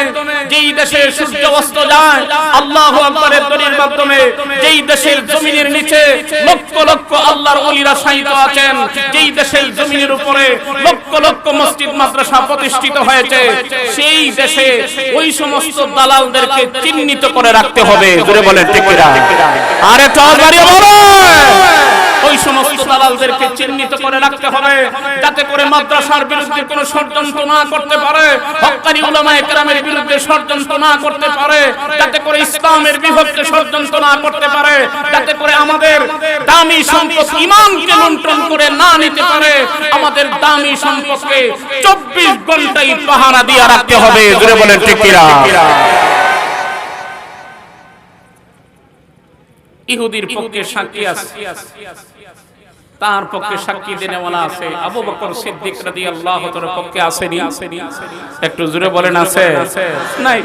Speaker 1: যেই দেশে সূর্য অস্ত যায় আল্লাহু আকবারের ধ্বনির মাধ্যমে, যেই দেশের জমিনের নিচে লক্ষ লক্ষ আল্লাহর ওলিরা শায়িত আছেন, যেই দেশের জমিনের উপরে লক্ষ লক্ষ মসজিদ মাদ্রাসা প্রতিষ্ঠিত হয়েছে, সেই দেশে ওই সমস্ত দালালদেরকে চিহ্নিত করে রাখতে হবে। জোরে বলেন ঠিক কিনা? আর একটু আওয়াজ বাড়িয়ে বলো। ওই সমস্ত দালালদেরকে চিহ্নিত করে রাখতে হবে, যাতে করে মাদ্রাসার বিরুদ্ধে কোনো ষড়যন্ত্র না করতে পারে, হক্কানি উলামায়ে কেরামের বিরুদ্ধে ষড়যন্ত্র না করতে পারে, যাতে করে ইসলামের বিপক্ষে ষড়যন্ত্র না করতে পারে, যাতে করে আমাদের দামি সম্পদ ঈমানকে লুণ্ঠন করে না নিতে পারে। আমাদের দামি সম্পদকে 24 ঘন্টাই পাহারা দিয়ে রাখতে হবে। জোরে বলেন ঠিক কিনা? ইহুদির পক্ষে সাক্ষী আছে, তার পক্ষে সাক্ষী দেনেওয়ালা আছে। আবু বকর সিদ্দিক রাদিয়াল্লাহু তাআলার পক্ষে আসেনি? একটু জোরে বলেন, আছে? নাই।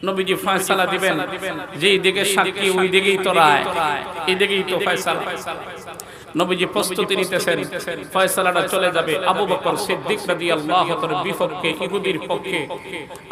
Speaker 1: নবীজি ফয়সালা দিবেন, যেই দিকে সাক্ষী ওই দিকেই তো রায়, এই দিকেই তো ফয়সালা। নবীজি প্রস্তুতি নিতেছেন, ফয়সালাটা চলে যাবে আবু বকর সিদ্দিক রাদিয়াল্লাহু তাআলার বিপক্ষে, ইহুদির পক্ষে।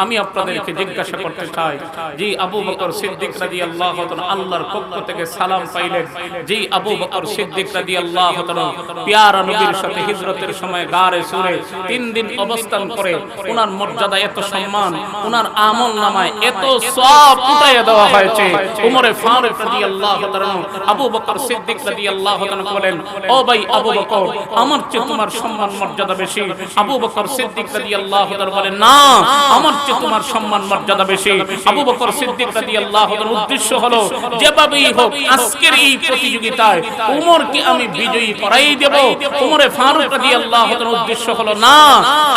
Speaker 1: আমি আপনাদেরকে জিজ্ঞাসা করতে চাই, যে আবু বকর সিদ্দিক রাদিয়াল্লাহু তাআলা আল্লাহর পক্ষ থেকে সালাম পাইলেন, যে আবু বকর সিদ্দিক রাদিয়াল্লাহু তাআলা প্যারা নবীর সাথে হিজরতের সময় গারে সুরে 3 দিন অবস্থান করে, ওনার মর্যাদা এত সম্মান, ওনার আমলনামায় এত সওয়াব উঠাইয়া দেওয়া হয়েছে। উমরে ফারুক রাদিয়াল্লাহু তাআলা আবু বকর সিদ্দিক রাদিয়াল্লাহু তাআলা বলেন, ও ভাই আবু বকর, আমার চেয়ে তোমার সম্মান মর্যাদা বেশি। আবু বকর সিদ্দিক রাদিয়াল্লাহু তাআলা বলেন, না, আমার চেয়ে তোমার সম্মান মর্যাদা বেশি। আবু বকর সিদ্দিক রাদিয়াল্লাহু তাআলার উদ্দেশ্য হলো, যেভাবেই হোক আজকের এই প্রতিযোগিতায় উমরকে আমি বিজয়ী করাই দেব। উমরে ফারুক রাদিয়াল্লাহু তাআলার উদ্দেশ্য হলো, না,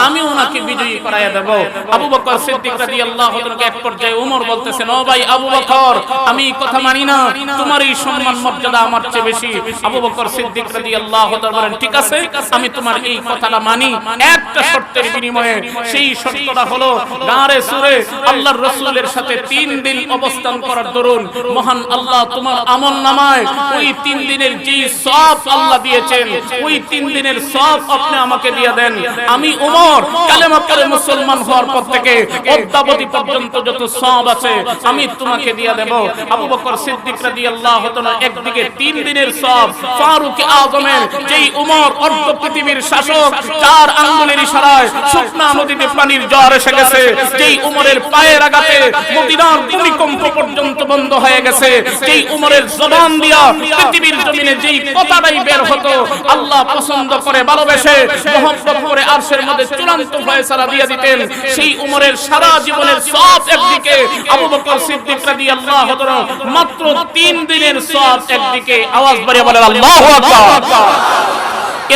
Speaker 1: আমি ওনাকে বিজয়ী করাইয়া দেব। আবু বকর সিদ্দিক রাদিয়াল্লাহু তাআলাকে এক পর্যায়ে উমর বলতেছেন, ও ভাই আবু বকর, আমি এই কথা মানি না, তোমার এই সম্মান মর্যাদা আমার চেয়ে বেশি। আবু বকর সিদ্দিক রাদিয়াল্লাহু তাআলা বলেন, ঠিক আছে, আমি তোমার এই কথাটা মানি, একটা শর্তের বিনিময়ে। সেই শর্তটা হলো, গারে সুরে আল্লাহর রাসূলের সাথে 3 দিন অবস্থান করার দরুন মহান আল্লাহ তোমার আমলনামায় ওই 3 দিনের যে সওয়াব আল্লাহ দিয়েছেন, ওই 3 দিনের সওয়াব আপনি আমাকে দিয়ে দেন। আমি ওমর কালেমা পড়ে মুসলমান হওয়ার পর থেকে অদ্যাবধি পর্যন্ত যত সওয়াব আছে আমি তোমাকে দিয়ে দেব। আবু বকর সিদ্দিক রাদিয়াল্লাহু তাআলা একদিকে 3 দিনের সওয়াব, ফারুক আযমের যেই উমর অর্ধ পৃথিবীর শাসক, 4 আঙ্গুলের ইশারায় শুকনা নদীতে পানির জোয়ার এসে গেছে, যেই উমরের পায়ের আঘাতে মদিনার ভূমিকম্প পর্যন্ত বন্ধ হয়ে গেছে, যেই উমরের জবান দিয়া পৃথিবীর জমিনে যেই কথাটাই বের হতো আল্লাহ পছন্দ করে ভালোবেসে মহব্বত করে আরশের মধ্যে চূড়ান্ত ফয়সালা দিয়ে দিতেন, সেই উমরের সারা জীবনের সওয়াব একদিকে, আবু বকর সিদ্দিক রাদিয়াল্লাহু তাআলা মাত্র 3 দিনের সওয়াব একদিকে। আওয়াজ বাড়িয়ে বলেন আল্লাহু আকবার।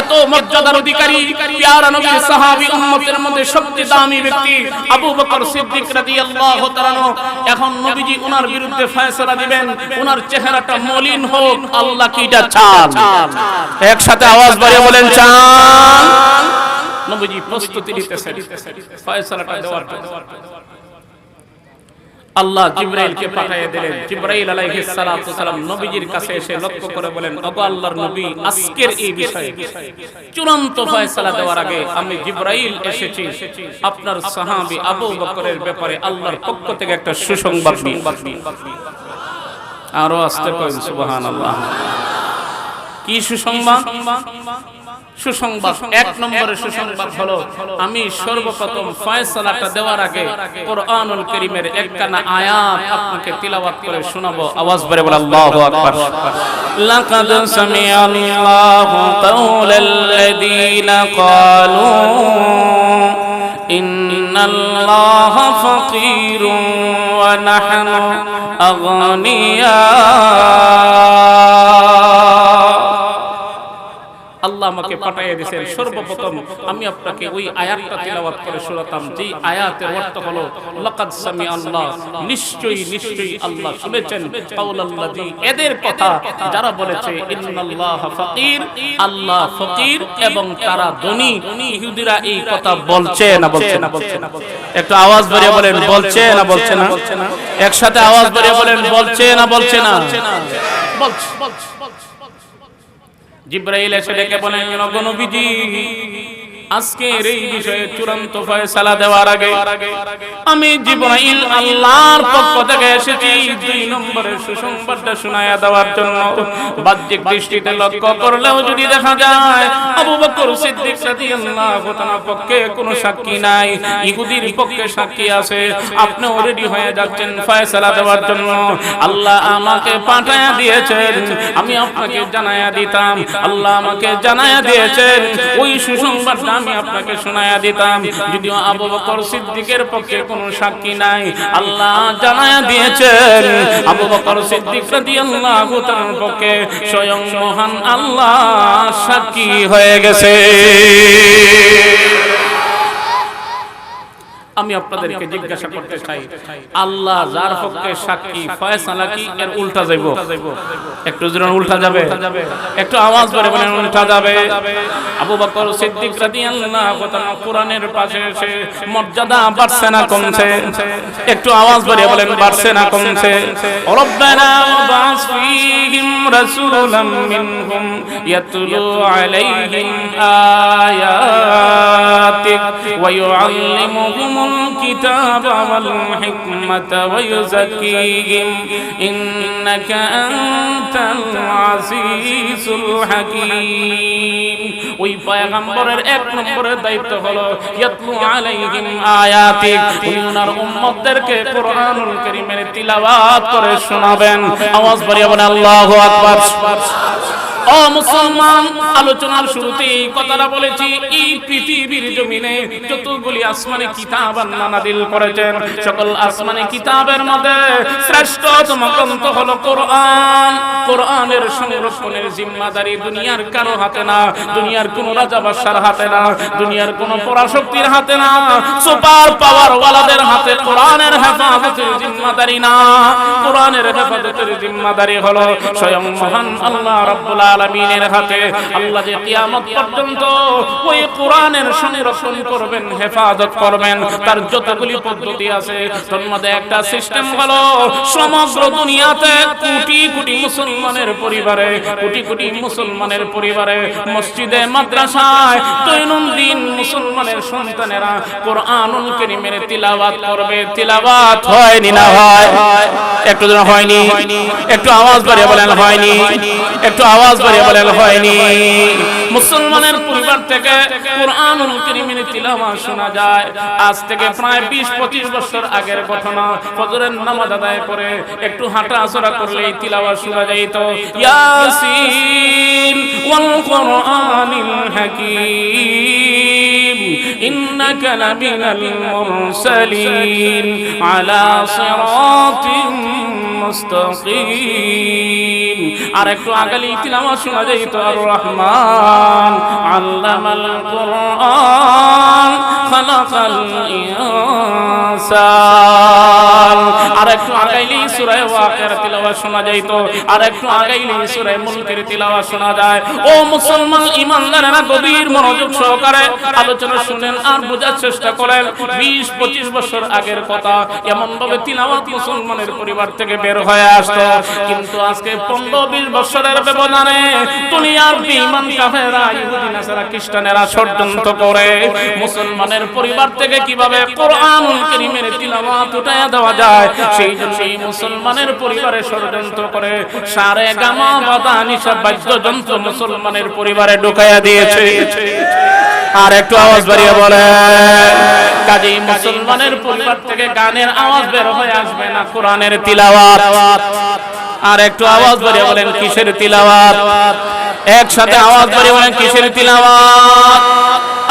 Speaker 1: এত মর্যাদার অধিকারী প্যারা নবীর সাহাবী উম্মতের মধ্যে সবচেয়ে দামি ব্যক্তি আবু বকর সিদ্দিক রাদিয়াল্লাহু তাআলা। এখন নবীজি ওনার বিরুদ্ধে ফয়সালা দিবেন, ওনার চেহারাটা মলিন হোক, আল্লাহ কি এটা চান? একসাথে আওয়াজ বাড়িয়ে বলেন চান। নবীজি প্রস্তুতি নিতেছেন ফয়সালাটা দেওয়ার জন্য। আল্লাহ জিবরাইলকে পাঠিয়ে দিলেন। জিবরাইল আলাইহিস সালাতু সালাম নবীজির কাছে এসে লক্ষ্য করে বলেন, ওগো আল্লাহর নবী, আজকের এই বিষয়ে চূড়ান্ত ফয়সালা দেওয়ার আগে আমি জিবরাইল এসেছি আপনার সাহাবী আবু বকরের ব্যাপারে আল্লাহর পক্ষ থেকে একটা সুসংবাদ নিয়ে। আরো আস্তে করেন সুবহানাল্লাহ। কি সুসংবাদ? সুসংবাদ 1 নম্বরের সুসংবাদ হলো, আমি সর্বপ্রথম ফয়সালাটা দেওয়ার আগে কোরআনুল কারীমের একখানা আয়াত আপনাকে তিলাওয়াত করে শোনাবো। আওয়াজ করে বলেন আল্লাহু আকবার। লাকাদ সামিআল্লাহু কাওলাল্লাযীনা ক্বালু ইন্নাল্লাহা ফাকীরুন ওয়া নাহনু আগনিয়া। আল্লাহ আমাকে পাঠিয়ে দিয়েছেন, সর্বপ্রথম আমি আপনাকে ওই আয়াতটা তিলাওয়াত করে শোনাতাম, যে আয়াতের অর্থ হলো লাকাদ সামিআল্লাহ, নিশ্চয়ই নিশ্চয়ই আল্লাহ শুনেছেন কাওলাল্লাযী, এদের কথা যারা বলেছে ইন্নাল্লাহা ফাকীর, আল্লাহ ফকির এবং তারা ধনী। ইহুদিরা এই কথা বলছে না বলছে না বলছে না? একটু আওয়াজ বাড়িয়ে বলেন বলছে না বলছে না? একসাথে আওয়াজ বাড়িয়ে বলেন বলছে না বলছে না? বলছে। জিবরাইল এসে ডেকে বলেন, ওগো নবীজি, আজকের এই বিষয়ে চূড়ান্ত ফয়সালা দেওয়ার আগে আমি জিবরাইল আল্লাহর পক্ষ থেকে এসেছি 2 নম্বরের সুসংবাদটা শোনায়া দেওয়ার জন্য। বাহ্যিক দৃষ্টিতে লক্ষ্য করলেও যদি দেখা যায় আবু বকর সিদ্দিক রাদিয়াল্লাহু তাআলার পক্ষে কোনো সাক্ষী নাই, ইহুদির পক্ষে সাক্ষী আছে। আপনিও রেডি হয়ে যাচ্ছেন ফয়সালা দেওয়ার জন্য। আল্লাহ আমাকে পাঠায়া দিয়েছেন, আমি আপনাকে জানায়া দিতাম। আল্লাহ আমাকে জানায়া দিয়েছেন, ওই সুসংবাদটা আমি আপনাকে শোনায়া দিতাম। যদিও আবু বকর সিদ্দিকের পক্ষে কোনো সাক্ষী নাই, আল্লাহ জানায়া দিয়েছেন আবু বকর সিদ্দিক রাদিয়াল্লাহু তাআলার পক্ষে স্বয়ং মহান আল্লাহ সাক্ষী হয়ে গেছে। আমি আমি আপনাদেরকে জিজ্ঞাসা করতে চাই, আল্লাহ যার পক্ষে সাক্ষী, ফয়সালা কি এর উল্টা যাইব? একটু জোরে উল্টা যাবে? একটু আওয়াজ করে বলেন উল্টা যাবে। আবু বকর সিদ্দিক রাদিয়াল্লাহু তাআলা কোরআনের পাশে এসে মর্যাদা বাড়ছে না কমছে? একটু আওয়াজ করে বলেন বাড়ছে না কমছে? রব্বানা ওয়াবাস ফীহিম রাসূলাম মিনহুম ইয়াতলু আলাইহিম আয়াতিক ওয়া ইউআল্লিমুহুমুল কিতাবা ওয়াল হিকমাতা ওয়া ইউযাক্কিহিম ইন্নাকা আনতাল আজিজুল হাকীম। ওই পয়গম্বরের এক নম্বরের দায়িত্ব হলো ইয়াতলু আলাইহিম আয়াতিক, উনি ওনার উম্মতদেরকে কোরআনুল কারীমের তিলাওয়াত করে শোনাবেন। আওয়াজ বাড়িয়ে বলেন আল্লাহু আকবার। ও মুসলমান, আলোচনার শুরুতে এই কথাটা বলেছি, এই পৃথিবীর জমিনে যতগুলি আসমানি কিতাব আল্লাহ নাযিল করেছেন, সকল আসমানি কিতাবের মধ্যে শ্রেষ্ঠতম গ্রন্থ হলো কোরআন। কোরআনের সংরক্ষণের জিম্মাদারি দুনিয়ার কারো হাতে না, দুনিয়ার কোন রাজা বাদশার হাতে না, দুনিয়ার কোন পরাশক্তির হাতে না, সুপার পাওয়ার ওয়ালাদের হাতে কোরআনের হেফাজতের জিম্মাদারি না। কোরআনের হেফাজতের জিম্মাদারি হলো স্বয়ং মহান আল্লাহ রাব্বুল আলামিনের হাতে। আল্লাহ যে কিয়ামত পর্যন্ত ওই কোরআনের সংরক্ষণ করবেন, হেফাজত করবেন, তার যতগুলি পদ্ধতি আছে তার মধ্যে একটা সিস্টেম হলো সমগ্র দুনিয়াতে কোটি কোটি মুসলমানের পরিবারে, কোটি কোটি মুসলমানের পরিবারে, মসজিদে মাদ্রাসায় দৈনন্দিন মুসলমানের সন্তানেরা কোরআনুল কারীমের তিলাওয়াত করবে। তিলাওয়াত হয়নি না হয়? একটু যেন হয়নি, একটু আওয়াজ বাড়িয়ে বলেন হয়নি, একটু আওয়াজ বাড়িয়ে বলেন হয়নি। মুসলমানের পরিবার থেকে কোরআনুল কারীমের তিলাওয়াত শোনা যায়। আজ থেকে প্রায় 20-25 বছর আগের ঘটনা। ফজরের নামাজ আদায় করে একটু হাঁটাচলা করলে এই তিলাওয়াত শোনা যাইত, ইয়াসিন ওয়াল কুরআনিল হাকীম ইন্নাকা লামিনাল মুরসালিন আলা সিরাতিম মুস্তাকিম। আর একটু আগালি তিলাওয়াত শোনা যাইত, আর রহমান আল্লামাল কুরআন খালাকাল ইনসান। আর একটু আগাইলি সূরা ওয়াকিয়ার তিলাওয়াত শোনা যাইত, আর একটু আগাইলি সূরা মুলকের তিলাওয়াত শোনা যায়। ও মুসলমান ঈমানদারেরা, গভীর মনোযোগ সহকারে আলোচনা শুনেন আর বোঝার চেষ্টা করেন। 20-25 বছর আগের কথা, এমন ভাবে তিলাওয়াত মুসলমানের পরিবার থেকে বের হয়ে আসতো। কিন্তু আজকে 15-20 বছরের ব্যবধানে দুনিয়ার বেঈমান কাফেররা, ইহুদি নাসারা, খ্রিস্টানেরা ষড়যন্ত্র করে মুসলমানের পরিবার থেকে কিভাবে কোরআনুল কারীমের তিলাওয়াত উঠায়া দেওয়া যায়, সেই জন্যই মুসলমানের পরিবারে ষড়যন্ত্র করে সারে গামা বাদা নিশা বাদ্যযন্ত্র মুসলমানের পরিবারে ঢুকাইয়া দিয়েছে। আর একটু আওয়াজ বাড়িয়ে বলে, কাজেই মুসলমানের পরিবার থেকে গানের আওয়াজ বের হয়ে আসবে না, কোরআনের তিলাওয়াত। আর একটু আওয়াজ বাড়িয়ে বলেন কিসের তিলাওয়াত? একসাথে আওয়াজ বাড়িয়ে বলেন কিসের তিলাওয়াত?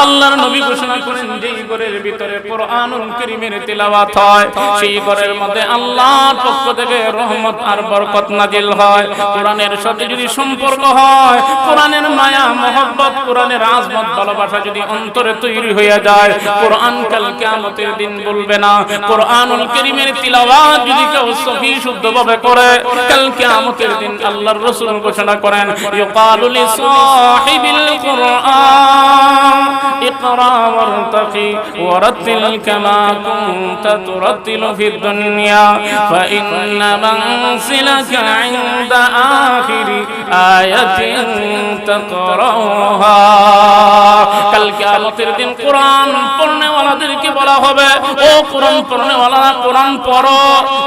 Speaker 1: আল্লাহর নবী ঘোষণা করেন, যেই ঘরের ভিতরে কোরআনুল কারীমের তিলাওয়াত হয়, সেই ঘরের মধ্যে আল্লাহর পক্ষ থেকে রহমত আর বরকত নাজিল হয়। কোরআনের সাথে যদি সম্পর্ক হয়, কোরআনের মায়া মহব্বত, কোরআনের আজমত ভালোবাসা যদি অন্তরে তৈরি হয়ে যায়, কোরআন কাল কিয়ামতের দিন বলবে না। কোরআনুল কারীমের তিলাওয়াত যদি কেউ সহি শুদ্ধভাবে করে, কাল কিয়ামতের দিন আল্লাহর রাসূল ঘোষণা করেন, ইউকালু লিসাহিবিল কুরআন ইকরা ওয়ারতাকি ওয়ারাতিল কামা কুনতা তুরাতিলু ফিদ দুনিয়া ফাইন্না মানসিলাকা ইনদা আখিরি আয়াতিন তাকরাউহা। কাল কিয়ামতের দিন কোরআন পড়নেওয়ালাদেরকে বলা হবে, ও কোরআন পড়নেওয়ালারা, কোরআন পড়ো।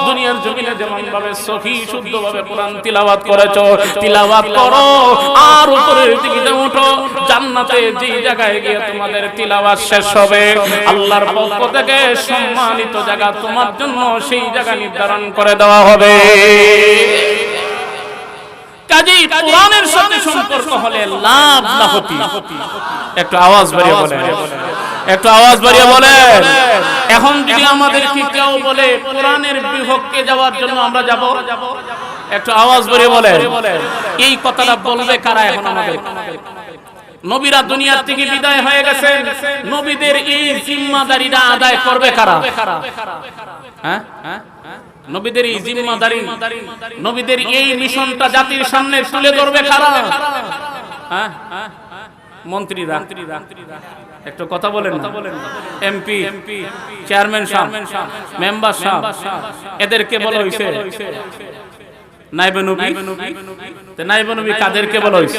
Speaker 1: দুনিয়ার জমিনে যেমন ভাবে সহি শুদ্ধভাবে কোরআন তিলাওয়াত করেছো, তিলাওয়াত করো আর উপরের দিকে উঠো। জান্নাতে যে জায়গায় গিয়ে তোমাদের তিলাওয়াত শেষ হবে, আল্লাহর পক্ষ থেকে সম্মানিত জায়গা তোমার জন্য সেই জায়গা নির্ধারণ করে দেওয়া হবে। কাজেই কোরআনের সাথে সম্পর্ক হলে লাভ না ক্ষতি। একটু আওয়াজ বাড়িয়ে বলেন, একটু আওয়াজ বাড়িয়ে বলেন। এখন যদি আমাদেরকে কেউ বলে কোরআনের বিপক্ষে যাওয়ার জন্য আমরা যাব, একটু আওয়াজ বাড়িয়ে বলেন। এই কথাটা বলবে কারা এখন আমাদের? নবীরা দুনিয়া থেকে বিদায় হয়ে গেছেন, নবীদের এই জিম্মাদারিটা আদায় করবে কারা? হ্যাঁ, নবীদের এই জিম্মাদারি, নবীদের এই মিশনটা জাতির সামনে তুলে ধরবে কারা? হ্যাঁ, মন্ত্রীরা, একটু কথা বলেন না, এমপি, চেয়ারম্যান সাহেব, মেম্বার সাহেব, এদেরকে বলা হয়েছে নায়েবে নবী। নায়েবে নবী কাদেরকে বলা হয়েছে?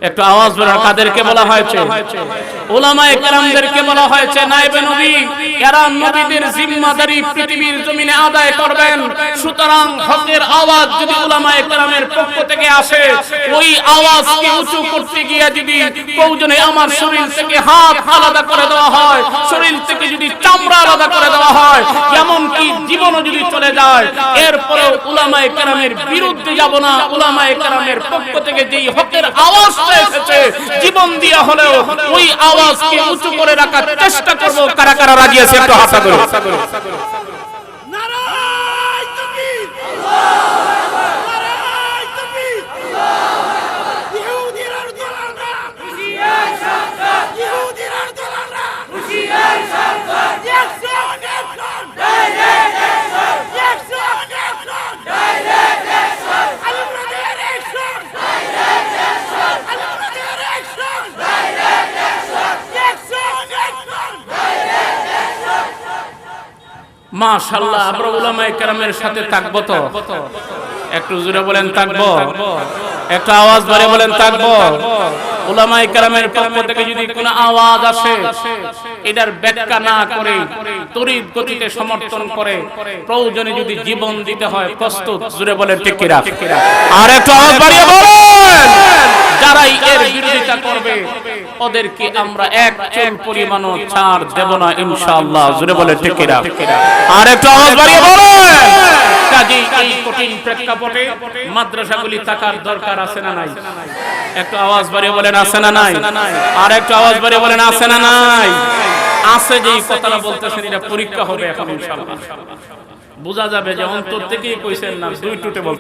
Speaker 1: একটু আওয়াজ বের, কাদেরকে বলা হয়েছে? উলামায়ে কেরামদেরকে বলা হয়েছে নায়েবে নবী। এরা নবীদের জিম্মাদারি পৃথিবীর জমিনে আদায় করবেন। সুতরাং হকের আওয়াজ যদি উলামায়ে কেরামের পক্ষ থেকে আসে, ওই আওয়াজকে উঁচু করতে গিয়ে যদি প্রয়োজনে আমার শরীর থেকে হাত আলাদা করে দেওয়া হয়, শরীর থেকে যদি চামড়া আলাদা করে দেওয়া হয়, এমনকি জীবনও যদি চলে যায়, এরপরেও উলামায়ে কেরামের বিরুদ্ধে যাব না। উলামায়ে কেরামের পক্ষ থেকে যেই হকের আওয়াজটা এসেছে, জীবন দিয়ে হলেও ওই আওয়াজকে উঁচু করে রাখার চেষ্টা করব। কারা কারা রাজি আছে একটু হাত করে।
Speaker 2: নারায়ে তাকবীর, আল্লাহু আকবার, নারায়ে তাকবীর, ইহুদিরা দলালরা, হুশিয়ার সাবধান, ইহুদিরা দলালরা, হুশিয়ার সাবধান, action, action, direct action, action, action, direct action, আলমদের অ্যাকশন, ডাইরেক্ট অ্যাকশন, আলমদের action, direct action, action, action, direct action.
Speaker 1: মাশাআল্লাহ, আমরা উলামায়ে কেরামের সাথে থাকবো তো? একটু জোরে বলেন থাকবো, একটু আওয়াজ বাড়িয়ে বলেন থাকবো। উলামায়ে কেরামের পক্ষ থেকে যদি কোনো আওয়াজ আসে, এটার ব্যাখ্যা না করে তড়িৎ গতিতে সমর্থন করে প্রয়োজনে যদি জীবন দিতে হয় প্রস্তুত। জোরে বলেন ঠিক কিনা? আর একটু আওয়াজ বাড়িয়ে বলেন। যারাই এর বিরোধিতা করবে ওদেরকে আমরা এক চুল পরিমাণও ছাড় দেব না ইনশাআল্লাহ। জোরে বলেন ঠিক কিনা? আর একটু আওয়াজ বাড়িয়ে বলেন। কাজেই এই কঠিন প্রেক্ষাপটে মাদ্রাসাগুলি থাকার দরকার আছে না নাই? একটু আওয়াজ বাড়িয়ে বলেন আছে না নাই? আর একটু আওয়াজ বাড়িয়ে বলেন আছে না নাই? আছে। যেই কথাটা বলতেছেন এটা পরীক্ষা হবে এখন ইনশাআল্লাহ, বোঝা যাবে যে অন্তর থেকেই কইছেন না, দুই টুটে বলতে